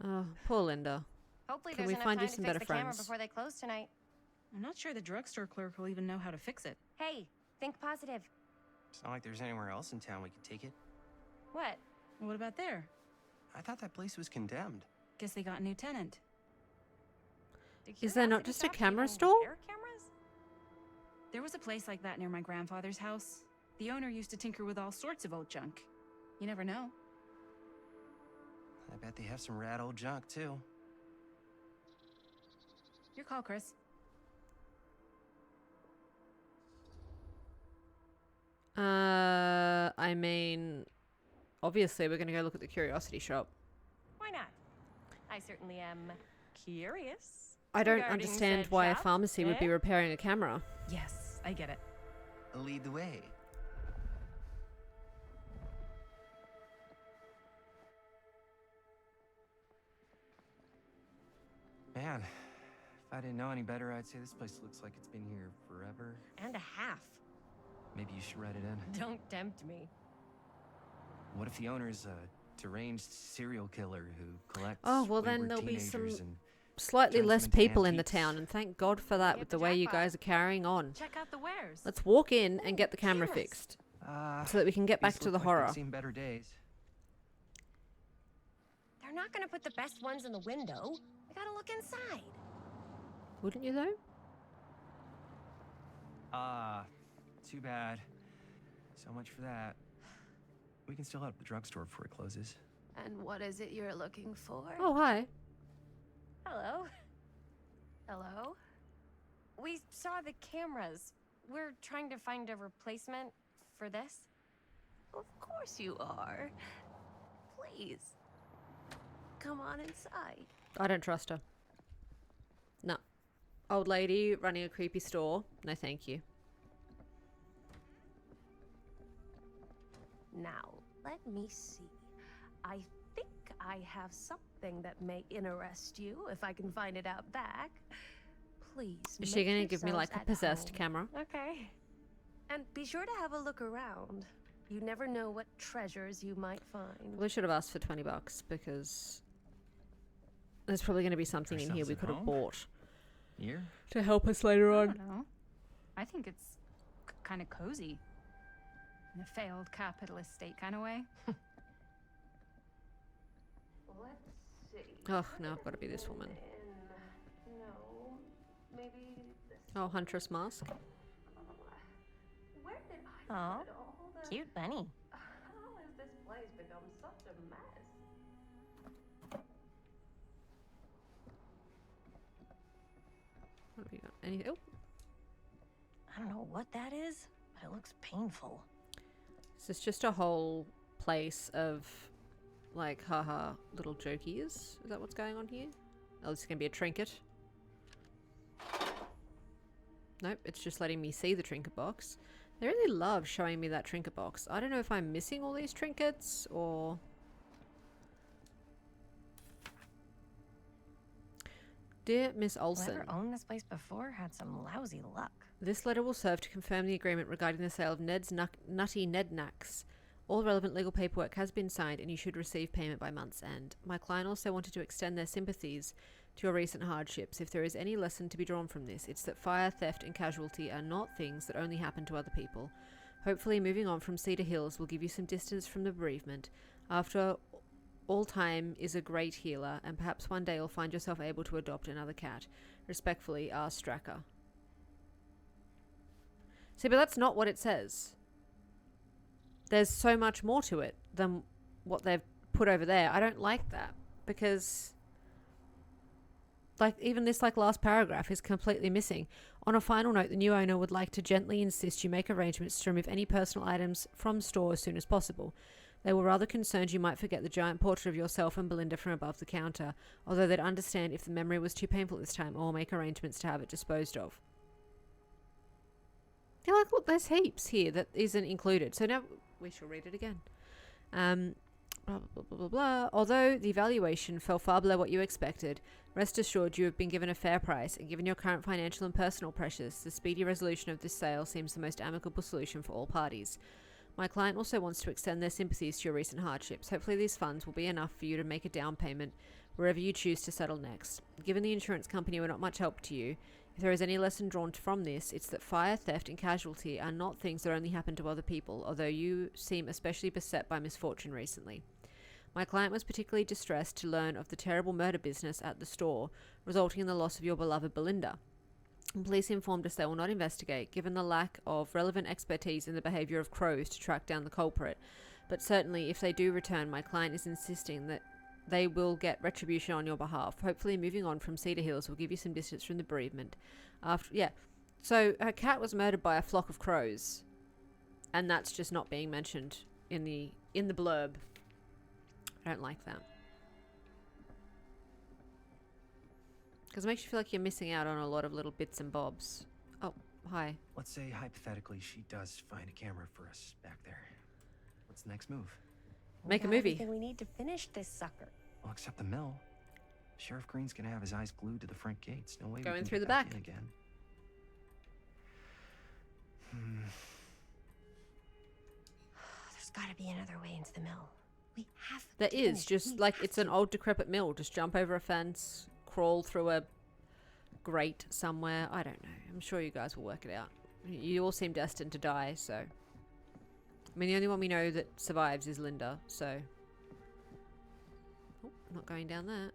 Oh, poor Linda. Hopefully Can there's we enough find you time some to fix better the camera friends? before they close tonight. I'm not sure the drugstore clerk will even know how to fix it. Hey, think positive. It's not like there's anywhere else in town we could take it. What? What about there? I thought that place was condemned. Guess they got a new tenant. Did Is there not Curiosity just a Shop camera even store? repair cameras? There was a place like that near my grandfather's house. The owner used to tinker with all sorts of old junk. You never know. I bet they have some rad old junk, too. Your call, Chris. I mean, obviously we're going to go look at the Curiosity Shop. Why not? I certainly am curious. I don't regarding understand said why a shop, pharmacy would be eh? repairing a camera. Yes, I get it. Lead the way. Man, if I didn't know any better, I'd say this place looks like it's been here forever. And a half. Maybe you should write it in. Don't tempt me. What if the owner's a deranged serial killer who collects Oh, well then wayward there'll be some teenagers and slightly turns less them into people in the antiques? town, and thank God for that Hit with the the way you jackpot. guys are carrying on. Check out the wares. Let's walk in and get the camera cameras. fixed So so that we can get back to the horror. Seen better days. They're not gonna put the best ones in the window. We gotta look inside. Wouldn't you though? Too bad. So much for that. We can still head up the drugstore before it closes. And what is it you're looking for? Oh, hi. Hello. Hello. We saw the cameras. We're trying to find a replacement for this. Of course you are. Please. Come on inside. I don't trust her. No. Old lady running a creepy store. No, thank you. Now, let me see. I think I have something that may interest you if I can find it out back. Please. Is she make going to give me yourselves like a at possessed home. camera? Okay. And be sure to have a look around. You never know what treasures you might find. We should have asked for $20 because there's probably going to be something in here Ourselves we at could have home? bought Here? to help us later I on. don't know. I think it's kind of cozy. In a failed capitalist state kind of way. Let's see. Oh, no, I've got to be this woman. No, maybe this. Oh, Huntress mask. Where did I Aw, put all the... cute bunny. How has this place become such a mess? What have we got? Any? Oh, I don't know what that is, but it looks painful. is this just a whole place of like, haha, little jokies? Is that what's going on here? Oh, this is going to be a trinket. Nope, it's just letting me see the trinket box. They really love showing me that trinket box. I don't know if I'm missing all these trinkets or... Dear Miss Olsen, Whoever owned this place before had some lousy luck. this letter will serve to confirm the agreement regarding the sale of Ned's Nutty Nednacks. All relevant legal paperwork has been signed and you should receive payment by month's end. My client also wanted to extend their sympathies to your recent hardships. If there is any lesson to be drawn from this, it's that fire, theft and casualty are not things that only happen to other people. Hopefully moving on from Cedar Hills will give you some distance from the bereavement. After All time is a great healer, and perhaps one day you'll find yourself able to adopt another cat. Respectfully, R. Stracker. See, but that's not what it says. There's so much more to it than what they've put over there. I don't like that, because like even this like last paragraph is completely missing. On a final note, the new owner would like to gently insist you make arrangements to remove any personal items from store as soon as possible. They were rather concerned you might forget the giant portrait of yourself and Belinda from above the counter, although they'd understand if the memory was too painful this time, or make arrangements to have it disposed of. Yeah, like, look, there's heaps here that isn't included. So now we shall read it again. Blah, blah, blah, blah, blah. Although the valuation fell far below what you expected, rest assured you have been given a fair price, and given your current financial and personal pressures, the speedy resolution of this sale seems the most amicable solution for all parties. My client also wants to extend their sympathies to your recent hardships. Hopefully these funds will be enough for you to make a down payment wherever you choose to settle next. Given the insurance company were not much help to you, if there is any lesson drawn from this, it's that fire, theft, and casualty are not things that only happen to other people, although you seem especially beset by misfortune recently. My client was particularly distressed to learn of the terrible murder business at the store, resulting in the loss of your beloved Belinda. Police informed us they will not investigate, given the lack of relevant expertise in the behaviour of crows to track down the culprit. But certainly, if they do return, my client is insisting that they will get retribution on your behalf. Hopefully, moving on from Cedar Hills will give you some distance from the bereavement. So her cat was murdered by a flock of crows, and that's just not being mentioned in the blurb. I don't like that. Because it makes you feel like you're missing out on a lot of little bits and bobs. Oh, hi. Let's say, hypothetically, she does find a camera for us back there. What's the next move? Make a movie. Everything we need to finish this sucker. Well, except the mill. Sheriff Green's gonna have his eyes glued to the front gates. No way we Going can through get the back in again. There's gotta be another way into the mill. We have There to is, finish. just We like have it's an to. old decrepit mill. Just jump over a fence, crawl through a grate somewhere. I don't know. I'm sure you guys will work it out. You all seem destined to die, so. I mean, the only one we know that survives is Linda, so. Oh, not going down that.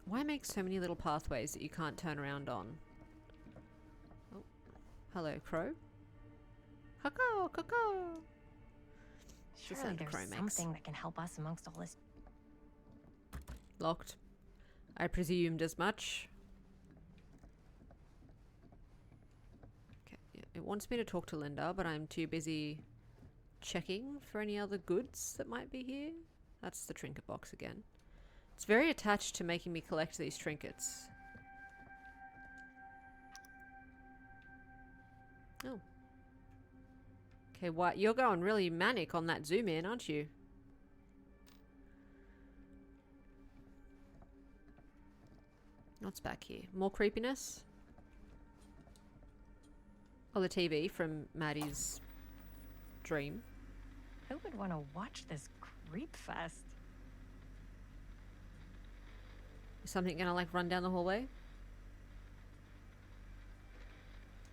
Why make so many little pathways that you can't turn around on? Oh, hello, crow. Caw-caw, caw-caw. Surely there's something that can help us amongst all this. Locked. I presumed as much. Okay, yeah, it wants me to talk to Linda, but I'm too busy checking for any other goods that might be here. That's the trinket box again. It's very attached to making me collect these trinkets. Oh. Okay, what? You're going really manic on that zoom in, aren't you? What's back here? More creepiness? Oh, the TV from Maddie's dream. Who would want to watch this creep fest? Is something gonna like run down the hallway?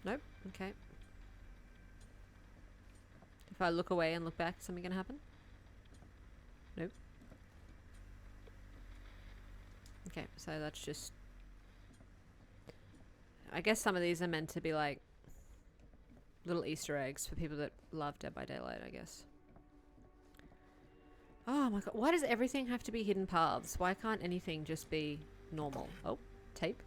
Nope. Okay. If I look away and look back, is something gonna happen? Nope. Okay, so that's just... I guess some of these are meant to be like little Easter eggs for people that love Dead by Daylight, I guess. Oh my god, why does everything have to be hidden paths? Why can't anything just be normal? Oh, tape.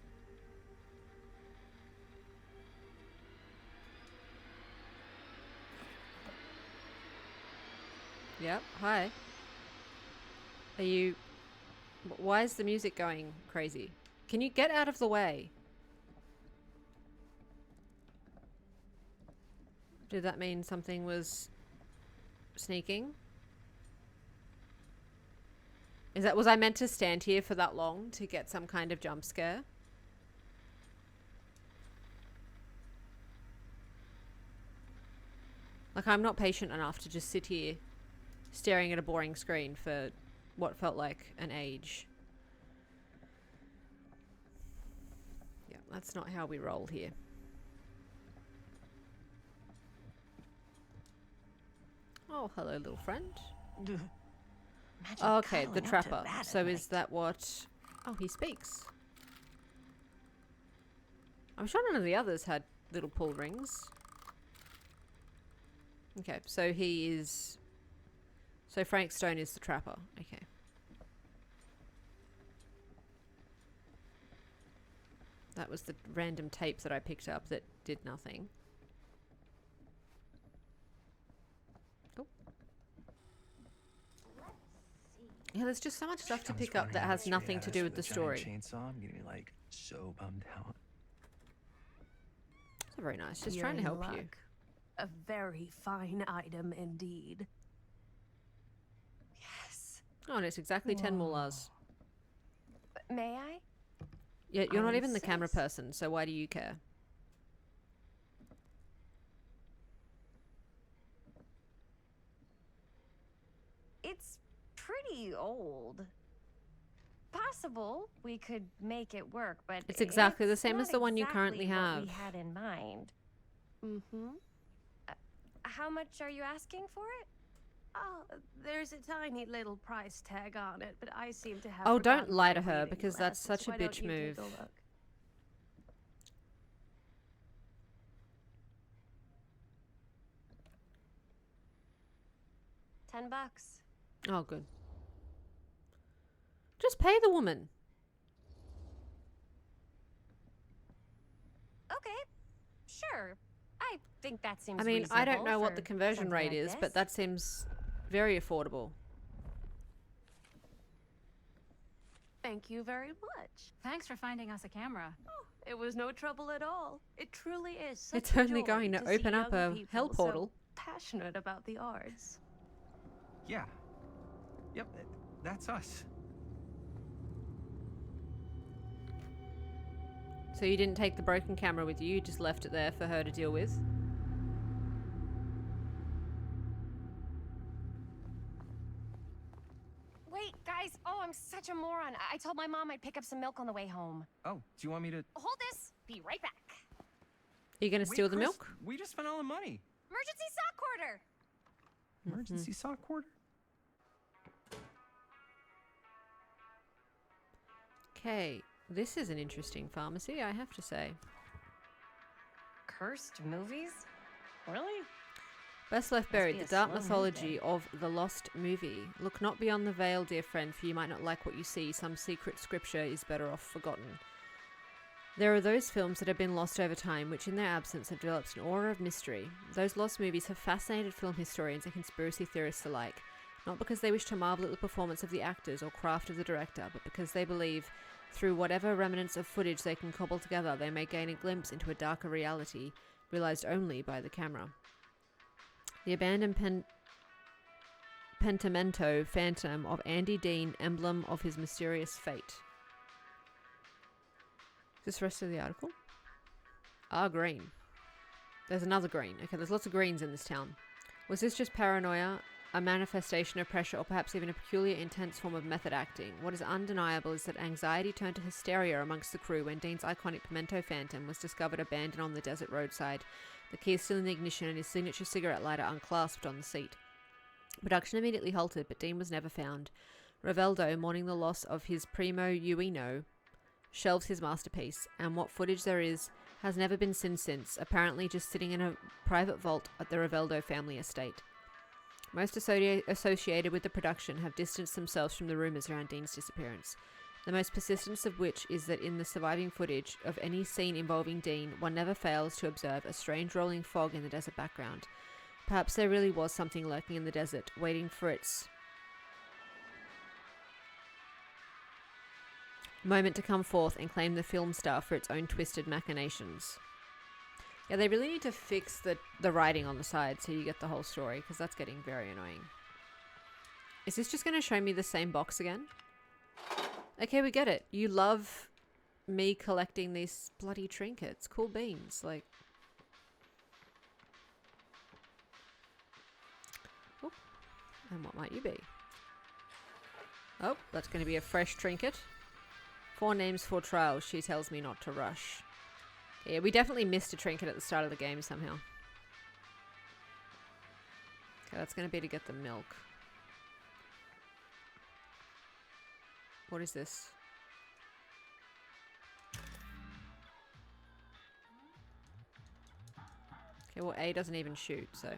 Yep, hi. Are you... Why is the music going crazy? Can you get out of the way? Did that mean something was sneaking? Was I meant to stand here for that long to get some kind of jump scare? Like, I'm not patient enough to just sit here staring at a boring screen for what felt like an age. Yeah, that's not how we roll here. Oh, hello, little friend. Imagine Oh, okay, cuddling the up to trapper. that So at is night. that what... Oh, he speaks. I'm sure none of the others had little pull rings. Okay, so he is... So Frank Stone is the trapper. Okay. That was the random tape that I picked up that did nothing. Oh. Yeah, there's just so much stuff to pick up that has nothing to do with the story. Chainsaw, I'm getting like so bummed out. It's very nice. Just You're trying to in help you. luck. A very fine item indeed. Yes. Oh, and it's exactly 10 moolahs. May I? Yeah, you're not I even the camera insist. person, so why do you care? It's pretty old. Possible we could make it work, but It's exactly the it's same not as the one you exactly currently what have. we had in mind. Mm-hmm. How much are you asking for it? Oh, there's a tiny little price tag on it, but I seem to have Oh, don't forgotten lie my to her, reading because that's glasses. such a Why don't bitch you take move. a look? $10. Oh, good. Just pay the woman. Okay, sure. I think that seems I mean, I don't reasonable know what for the conversion something rate like is, this. but that seems very affordable. Thank you very much. Thanks for finding us a camera. Oh, it was no trouble at all. It truly is such It's a only joy going to see open up young a people hell portal. So passionate about the arts. Yeah. Yep, that's us. So you didn't take the broken camera with you, you just left it there for her to deal with? Wait, guys. Oh, I'm such a moron. I told my mom I'd pick up some milk on the way home. Oh, do you want me to... Hold this. Be right back. Are you going to Wait, steal the Chris, milk? We just spent all the money. Emergency sock quarter. Emergency sock quarter? Okay, this is an interesting pharmacy, I have to say. Cursed movies? Really? Best left Must buried, be the a dark slow news mythology day. of the lost movie. Look not beyond the veil, dear friend, for you might not like what you see. Some secret scripture is better off forgotten. There are those films that have been lost over time, which in their absence have developed an aura of mystery. Those lost movies have fascinated film historians and conspiracy theorists alike, not because they wish to marvel at the performance of the actors or craft of the director, but because they believe, through whatever remnants of footage they can cobble together, they may gain a glimpse into a darker reality, realized only by the camera. The abandoned pentimento phantom of Andy Dean, emblem of his mysterious fate. Is this the rest of the article? Ah, green. There's another green. Okay, there's lots of greens in this town. Was this just paranoia, a manifestation of pressure, or perhaps even a peculiar intense form of method acting? What is undeniable is that anxiety turned to hysteria amongst the crew when Dean's iconic pimento phantom was discovered abandoned on the desert roadside, the key still in the ignition and his signature cigarette lighter unclasped on the seat. Production immediately halted, but Dean was never found. Raveldo, mourning the loss of his primo uino, shelves his masterpiece, and what footage there is has never been seen since, apparently just sitting in a private vault at the Raveldo family estate. Most associated with the production have distanced themselves from the rumours around Dean's disappearance, the most persistent of which is that in the surviving footage of any scene involving Dean, one never fails to observe a strange rolling fog in the desert background. Perhaps there really was something lurking in the desert, waiting for its moment to come forth and claim the film star for its own twisted machinations. Yeah, they really need to fix the writing on the side so you get the whole story, because that's getting very annoying. Is this just going to show me the same box again? Okay, we get it. You love me collecting these bloody trinkets. Cool beans. Like... Oh, and what might you be? Oh, that's going to be a fresh trinket. 4 names, 4 trials. She tells me not to rush. Yeah, we definitely missed a trinket at the start of the game somehow. Okay, that's going to be to get the milk. What is this? Okay, well, A doesn't even shoot, so.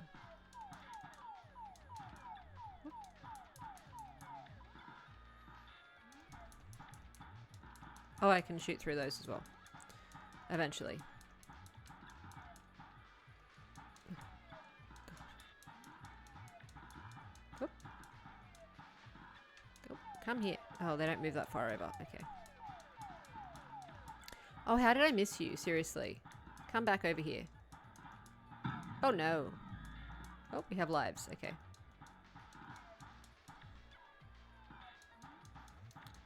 Oh, I can shoot through those as well. Eventually. Oop. Oh, come here. Oh, they don't move that far over. Okay. Oh, how did I miss you? Seriously. Come back over here. Oh, no. Oh, we have lives. Okay.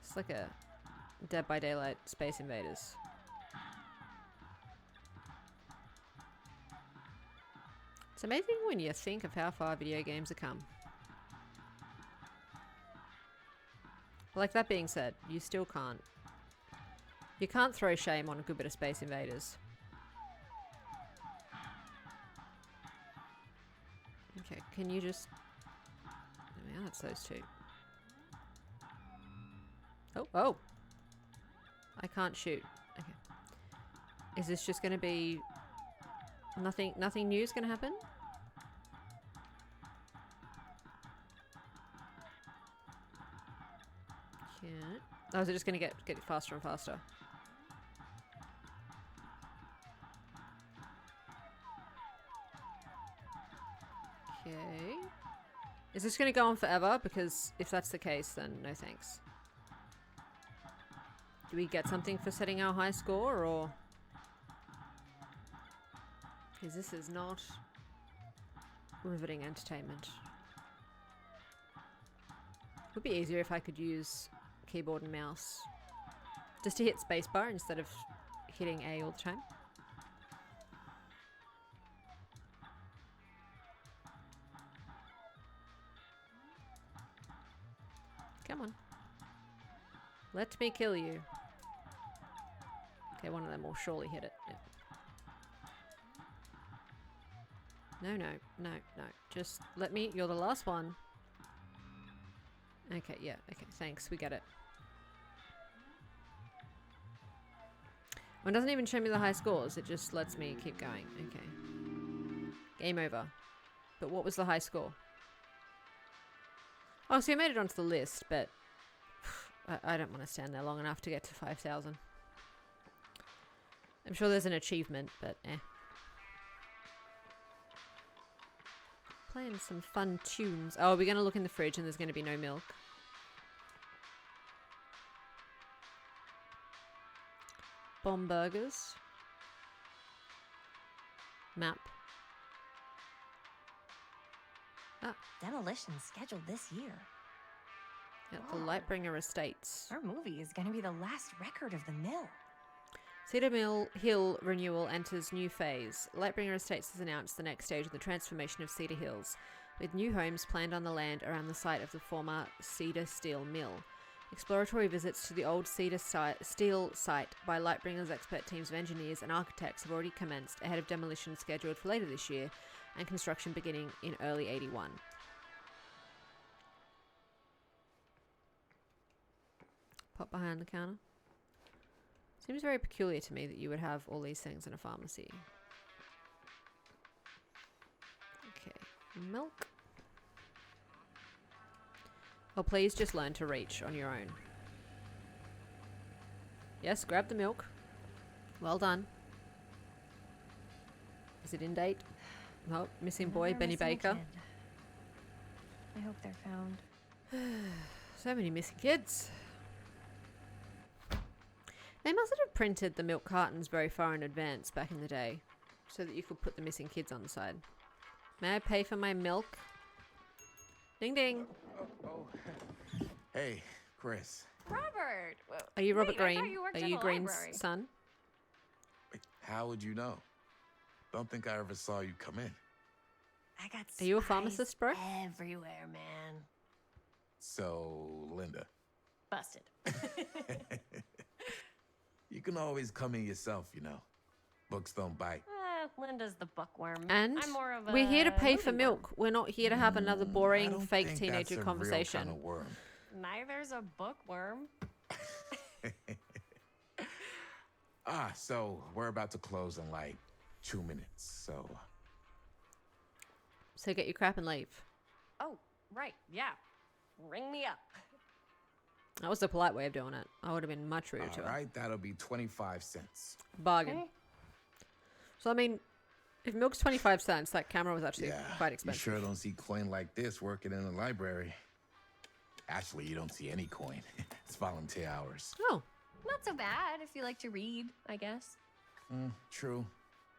It's like a Dead by Daylight Space Invaders. It's amazing when you think of how far video games have come. Like, that being said, you still can't. You can't throw shame on a good bit of Space Invaders. Okay, can you just... Yeah, that's those two. Oh, oh! I can't shoot. Okay. Is this just gonna be... Nothing new is gonna happen? Yeah. Oh, is it just gonna get faster and faster? Okay. Is this gonna go on forever? Because if that's the case, then no thanks. Do we get something for setting our high score, or... Because this is not riveting entertainment. It would be easier if I could use keyboard and mouse. Just to hit spacebar instead of hitting A all the time. Come on. Let me kill you. Okay, one of them will surely hit it. Yep. No, no, no, no. Just let me... You're the last one. Okay, yeah. Okay, thanks. We get it. Well, it doesn't even show me the high scores. It just lets me keep going. Okay. Game over. But what was the high score? Oh, so you made it onto the list, but... I don't want to stand there long enough to get to 5,000. I'm sure there's an achievement, but eh. Playing some fun tunes. Oh, we're going to look in the fridge and there's going to be no milk. Bomb burgers. Map. Ah. Demolition scheduled this year. At the Lightbringer Estates. Our movie is going to be the last record of the mill. Cedar Hill renewal enters new phase. Lightbringer Estates has announced the next stage of the transformation of Cedar Hills, with new homes planned on the land around the site of the former Cedar Steel Mill. Exploratory visits to the old Cedar Steel site by Lightbringer's expert teams of engineers and architects have already commenced ahead of demolition scheduled for later this year and construction beginning in early 81. Pop behind the counter. Seems very peculiar to me that you would have all these things in a pharmacy. Okay, milk. Oh, please just learn to reach on your own. Yes, grab the milk. Well done. Is it in date? Nope, missing boy, Benny Baker. Kid. I hope they're found. So many missing kids. They must have printed the milk cartons very far in advance back in the day, so that you could put the missing kids on the side. May I pay for my milk? Ding ding. Hey, Chris. Robert! Are you Robert Wait, I thought Green? you worked Are at you the Green's library. son? Wait, how would you know? Don't think I ever saw you come in. I got Are you a spies pharmacist, bro? everywhere, man. So, Linda. Busted. You can always come in yourself, you know. Books don't bite. Linda's the bookworm. And I'm more of a we're here to pay movie for worm. milk. We're not here to have another I boring don't fake think teenager that's a conversation. Real kind of worm. Neither's a bookworm. So we're about to close in like 2 minutes, so... So get your crap and leave. Oh, right, yeah. Ring me up. That was the polite way of doing it. I would have been much ruder to her. All right, that'll be 25 cents. Bargain. So, I mean, if milk's 25 cents, that camera was actually quite expensive. You sure don't see coin like this working in the library. Actually, you don't see any coin. It's volunteer hours. Oh. Not so bad if you like to read, I guess. True.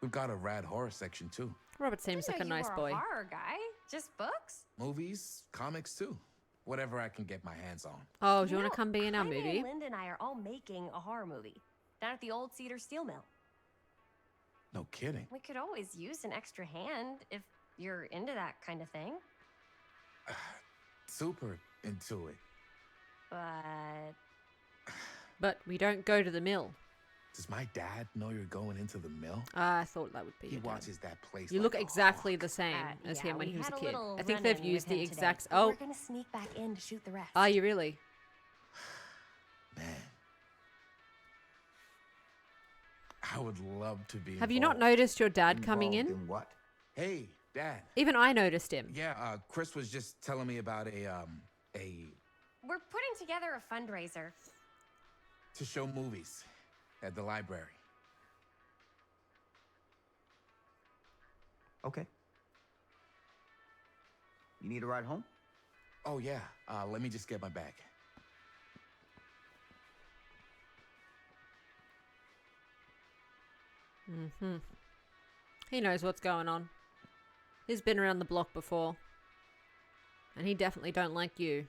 We've got a rad horror section, too. Robert seems like a nice boy. A horror guy? Just books? Movies, comics, too. Whatever I can get my hands on. Oh, do you want to come be in our Jaime movie? and Linda and I are all making a horror movie down at the old Cedar Steel Mill. No kidding. We could always use an extra hand if you're into that kind of thing. Super into it. But we don't go to the mill. Does my dad know you're going into the mill? I thought that would be. He watches that place. You like look a exactly the same as him when he was a kid. I think they've used the exact. Oh, we're gonna sneak back in to shoot the rest. Are you really? Man, I would love to be. Have you not noticed your dad coming in? What? Hey, Dad. Even I noticed him. Yeah, Chris was just telling me about a We're putting together a fundraiser to show movies at the library. Okay. You need a ride home? Oh, yeah. Let me just get my bag. He knows what's going on. He's been around the block before. And he definitely don't like you.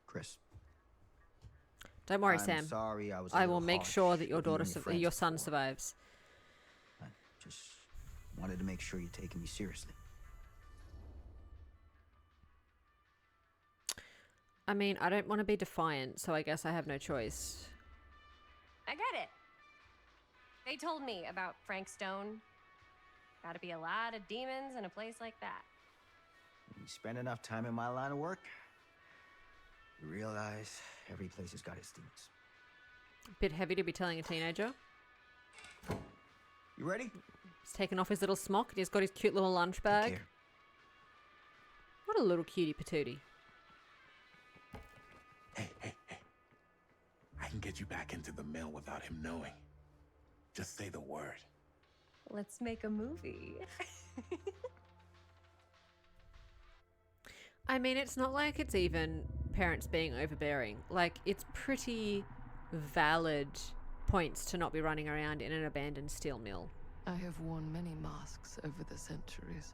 Chris. Don't worry, I'm Sam. sorry, I was. I will make sure that your son survives. I just wanted to make sure you're taking me seriously. I mean, I don't want to be defiant, so I guess I have no choice. I get it. They told me about Frank Stone. Gotta be a lot of demons in a place like that. When you spend enough time in my line of work, you realize every place has got its demons. Bit heavy to be telling a teenager. You ready? He's taken off his little smock and he's got his cute little lunch bag. What a little cutie patootie. Hey. I can get you back into the mill without him knowing. Just say the word. Let's make a movie. I mean, it's not like it's even parents being overbearing. Like, it's pretty valid points to not be running around in an abandoned steel mill. I have worn many masks over the centuries.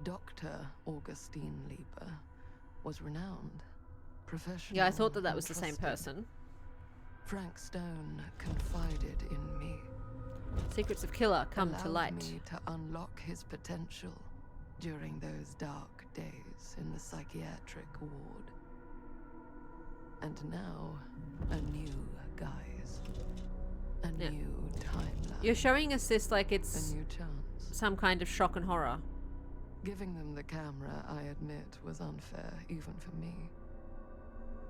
Dr. Augustine Lieber was renowned, professional. Yeah, I thought that was the same trusted. person. Frank Stone confided in me. Secrets of Killer come to allowed light. me to unlock his potential during those dark days in the psychiatric ward. And now, a new guise. A new timeline. You're showing us this like A it's new chance. some kind of shock and horror. Giving them the camera, I admit, was unfair, even for me.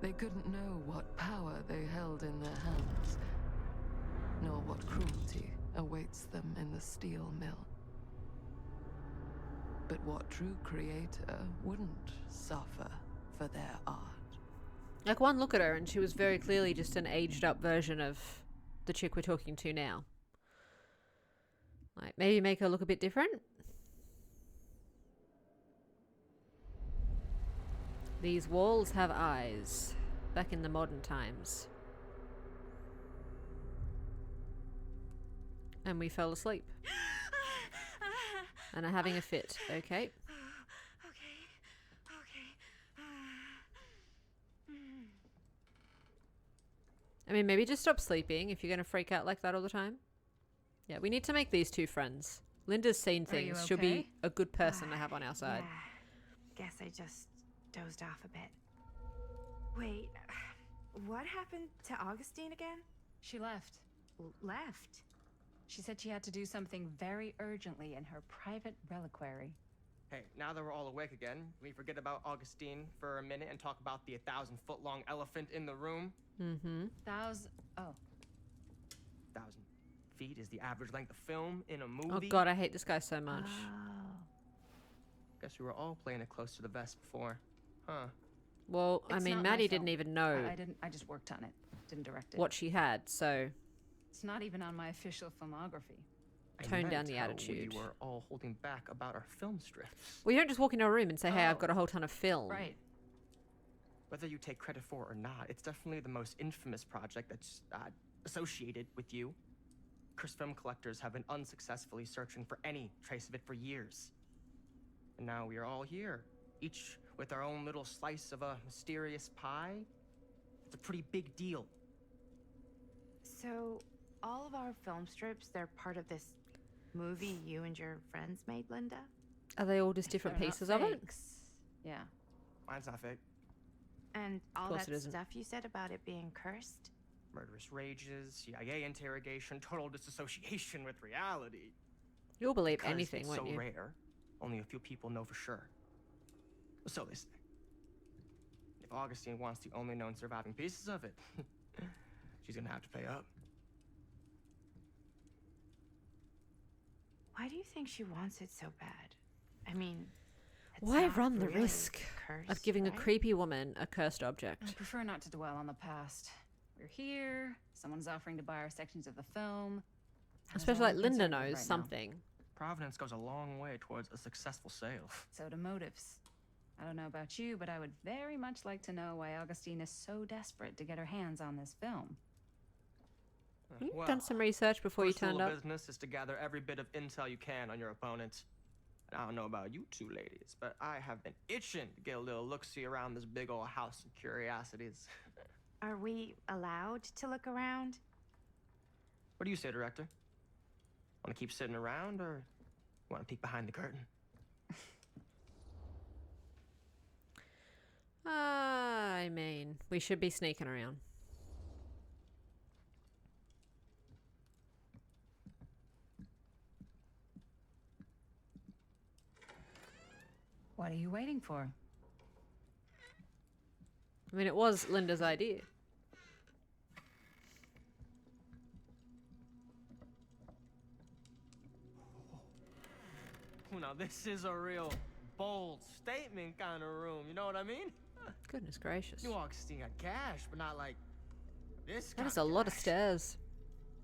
They couldn't know what power they held in their hands, nor what cruelty awaits them in the steel mill. But what true creator wouldn't suffer for their art? Like, one look at her and she was very clearly just an aged up version of the chick we're talking to now. Like, maybe make her look a bit different. These walls have eyes, back in the modern times. And we fell asleep. And are having a fit, okay? I mean, maybe just stop sleeping if you're going to freak out like that all the time. Yeah, we need to make these two friends. Linda's seen things. She'll be a good person to have on our side. Yeah. Guess I just dozed off a bit. Wait, what happened to Augustine again? She left. Left? She said she had to do something very urgently in her private reliquary. Hey, now that we're all awake again, we forget about Augustine for a minute and talk about the 1,000-foot-long elephant in the room. Mm-hmm. 1,000 feet is the average length of film in a movie. Oh god, I hate this guy so much. Guess we were all playing it close to the vest before, huh? Well, I It's mean, not my Maddie film. didn't even know I didn't. I just worked on it. Didn't direct it. what she had, so It's not even on my official filmography. tone down meant the how attitude. We were all holding back about our film strips. Well, you don't just walk into a room and say, hey, I've got a whole ton of film. Right. Whether you take credit for it or not, it's definitely the most infamous project that's associated with you. Cursed film collectors have been unsuccessfully searching for any trace of it for years. And now we are all here, each with our own little slice of a mysterious pie. It's a pretty big deal. So, all of our film strips, they're part of this movie you and your friends made, Linda? Are they all just different They're not pieces of it? fakes. Yeah. Mine's not fake. And all course that it isn't. stuff you said about it being cursed? Murderous rages, CIA interrogation, total disassociation with reality. You'll believe Because anything, it's won't so you? rare, only a few people know for sure. So they say. If Augustine wants the only known surviving pieces of it, she's gonna have to pay up. Why do you think she wants it so bad? I mean, it's Why not run the really risk cursed, of giving right? a creepy woman a cursed object? I prefer not to dwell on the past. We're here. Someone's offering to buy our sections of the film. That's Especially all like I'm Linda concerned with knows right now. something. Providence goes a long way towards a successful sale. So do motives. I don't know about you, but I would very much like to know why Augustine is so desperate to get her hands on this film. You've done some research before you first rule turned of up. business is to gather every bit of intel you can on your opponent. And I don't know about you two ladies, but I have been itching to get a little look-see around this big old house of curiosities. Are we allowed to look around? What do you say, director? Want to keep sitting around, or want to peek behind the curtain? I mean, we should be sneaking around. What are you waiting for? I mean, it was Linda's idea. Now, this is a real bold statement kind of room, you know what I mean? Goodness gracious. New Augustine got cash, but not like this. That is a lot of stairs.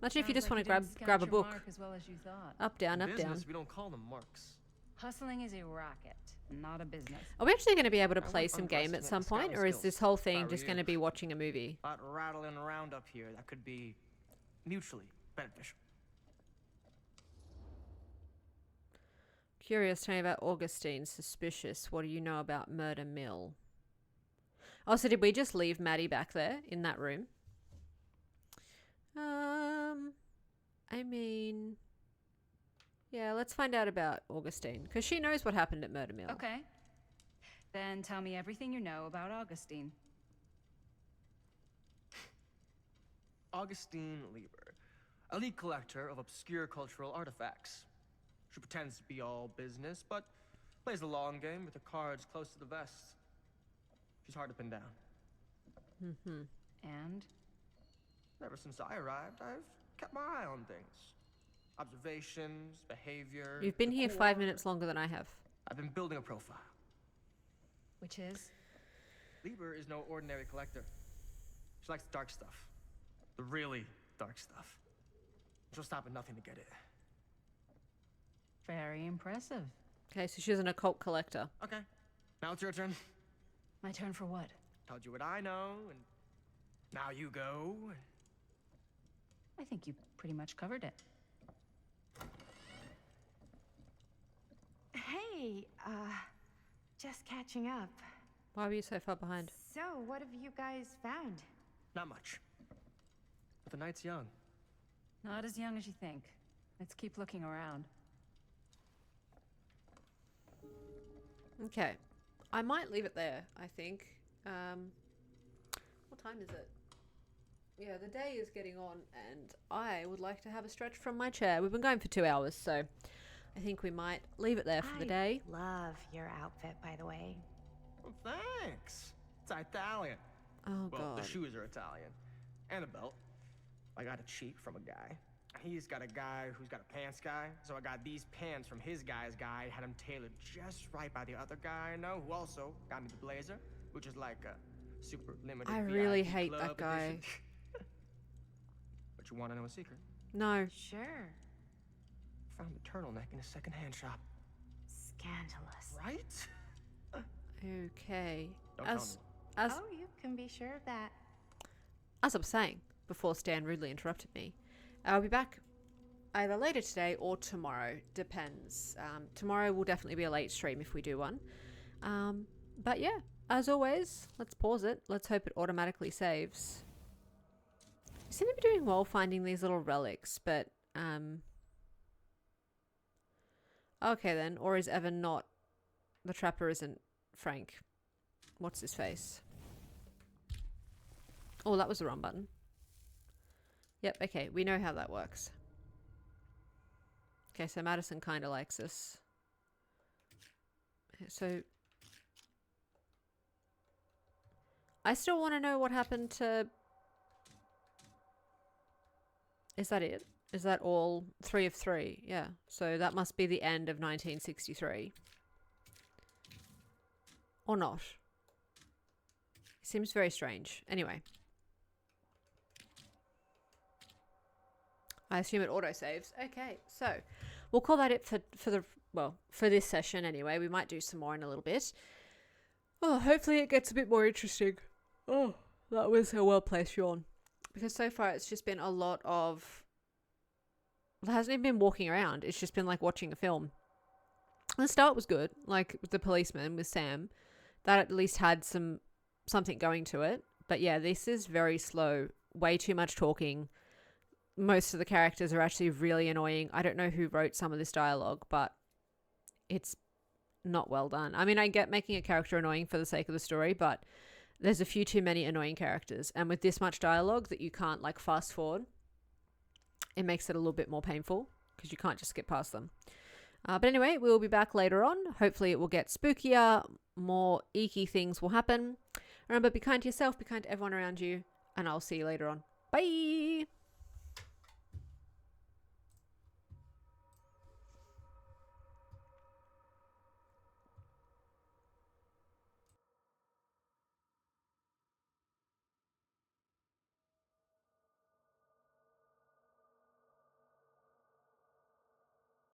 Imagine if you Sounds just like want to didn't grab a scout your book. mark as well as you thought. Up, down, up, business, down. we don't call them marks. Hustling is a racket, not a business. Are we actually going to be able to I play wouldn't some game at underestimate some the point, scouting or is skills this whole if I thing were just you. going to be watching a movie? A lot rattling around up here that could be mutually beneficial. Curious, tell me about Augustine. Suspicious. What do you know about Murder Mill? Oh, so did we just leave Maddie back there in that room? I mean, yeah, let's find out about Augustine, because she knows what happened at Murder Mill. Okay. Then tell me everything you know about Augustine. Augustine Lieber, elite collector of obscure cultural artifacts. She pretends to be all business, but plays the long game with her cards close to the vest. She's hard to pin down. Mm-hmm. And? Ever since I arrived, I've kept my eye on things. Observations, behavior. You've been here 5 decor. minutes longer than I have. I've been building a profile. Which is? Lieber is no ordinary collector. She likes the dark stuff. The really dark stuff. She'll stop at nothing to get it. Very impressive. Okay, so she's an occult collector. Okay, now it's your turn. My turn for what? Told you what I know, and now you go. I think you pretty much covered it. Hey, just catching up. Why were you so far behind? So, what have you guys found? Not much. But the night's young. Not as young as you think. Let's keep looking around. Okay. I might leave it there, I think. What time is it? Yeah, the day is getting on, and I would like to have a stretch from my chair. We've been going for 2 hours, so I think we might leave it there for the day. Love your outfit, by the way. Well, thanks. It's Italian. Oh, well, God. the shoes are Italian. And a belt. I got a cheat from a guy. He's got a guy who's got a pants guy. So I got these pants from his guy's guy, had them tailored just right by the other guy I know, who also got me the blazer, which is like a super limited I really VIP hate club that guy. edition. But you want to know a secret? No. Sure. Found the turtleneck in a secondhand shop. Scandalous. Right? Okay. Don't As Oh, you can be sure of that. As I was saying before Stan rudely interrupted me, I'll be back either later today or tomorrow. Depends. Tomorrow will definitely be a late stream if we do one. But yeah, as always, let's pause it. Let's hope it automatically saves. You seem to be doing well finding these little relics, but okay then. Or is Evan not? The trapper isn't Frank. What's his face? Oh, that was the wrong button. Yep, okay, we know how that works. Okay, so Madison kind of likes us. So I still want to know what happened to... Is that it? Is that all 3 of 3? Yeah, so that must be the end of 1963. Or not. It seems very strange. Anyway. I assume it autosaves. Okay, so we'll call that it for this session anyway. We might do some more in a little bit. Oh, hopefully it gets a bit more interesting. Oh, that was a well-placed yawn. Because so far it's just been a lot of... It hasn't even been walking around. It's just been like watching a film. The start was good, like with the policeman, with Sam. That at least had something going to it. But yeah, this is very slow. Way too much talking. Most of the characters are actually really annoying. I don't know who wrote some of this dialogue, but it's not well done. I mean, I get making a character annoying for the sake of the story, but there's a few too many annoying characters. And with this much dialogue that you can't like fast forward, it makes it a little bit more painful because you can't just skip past them. But anyway, we'll be back later on. Hopefully it will get spookier. More eeky things will happen. Remember, be kind to yourself, be kind to everyone around you, and I'll see you later on. Bye!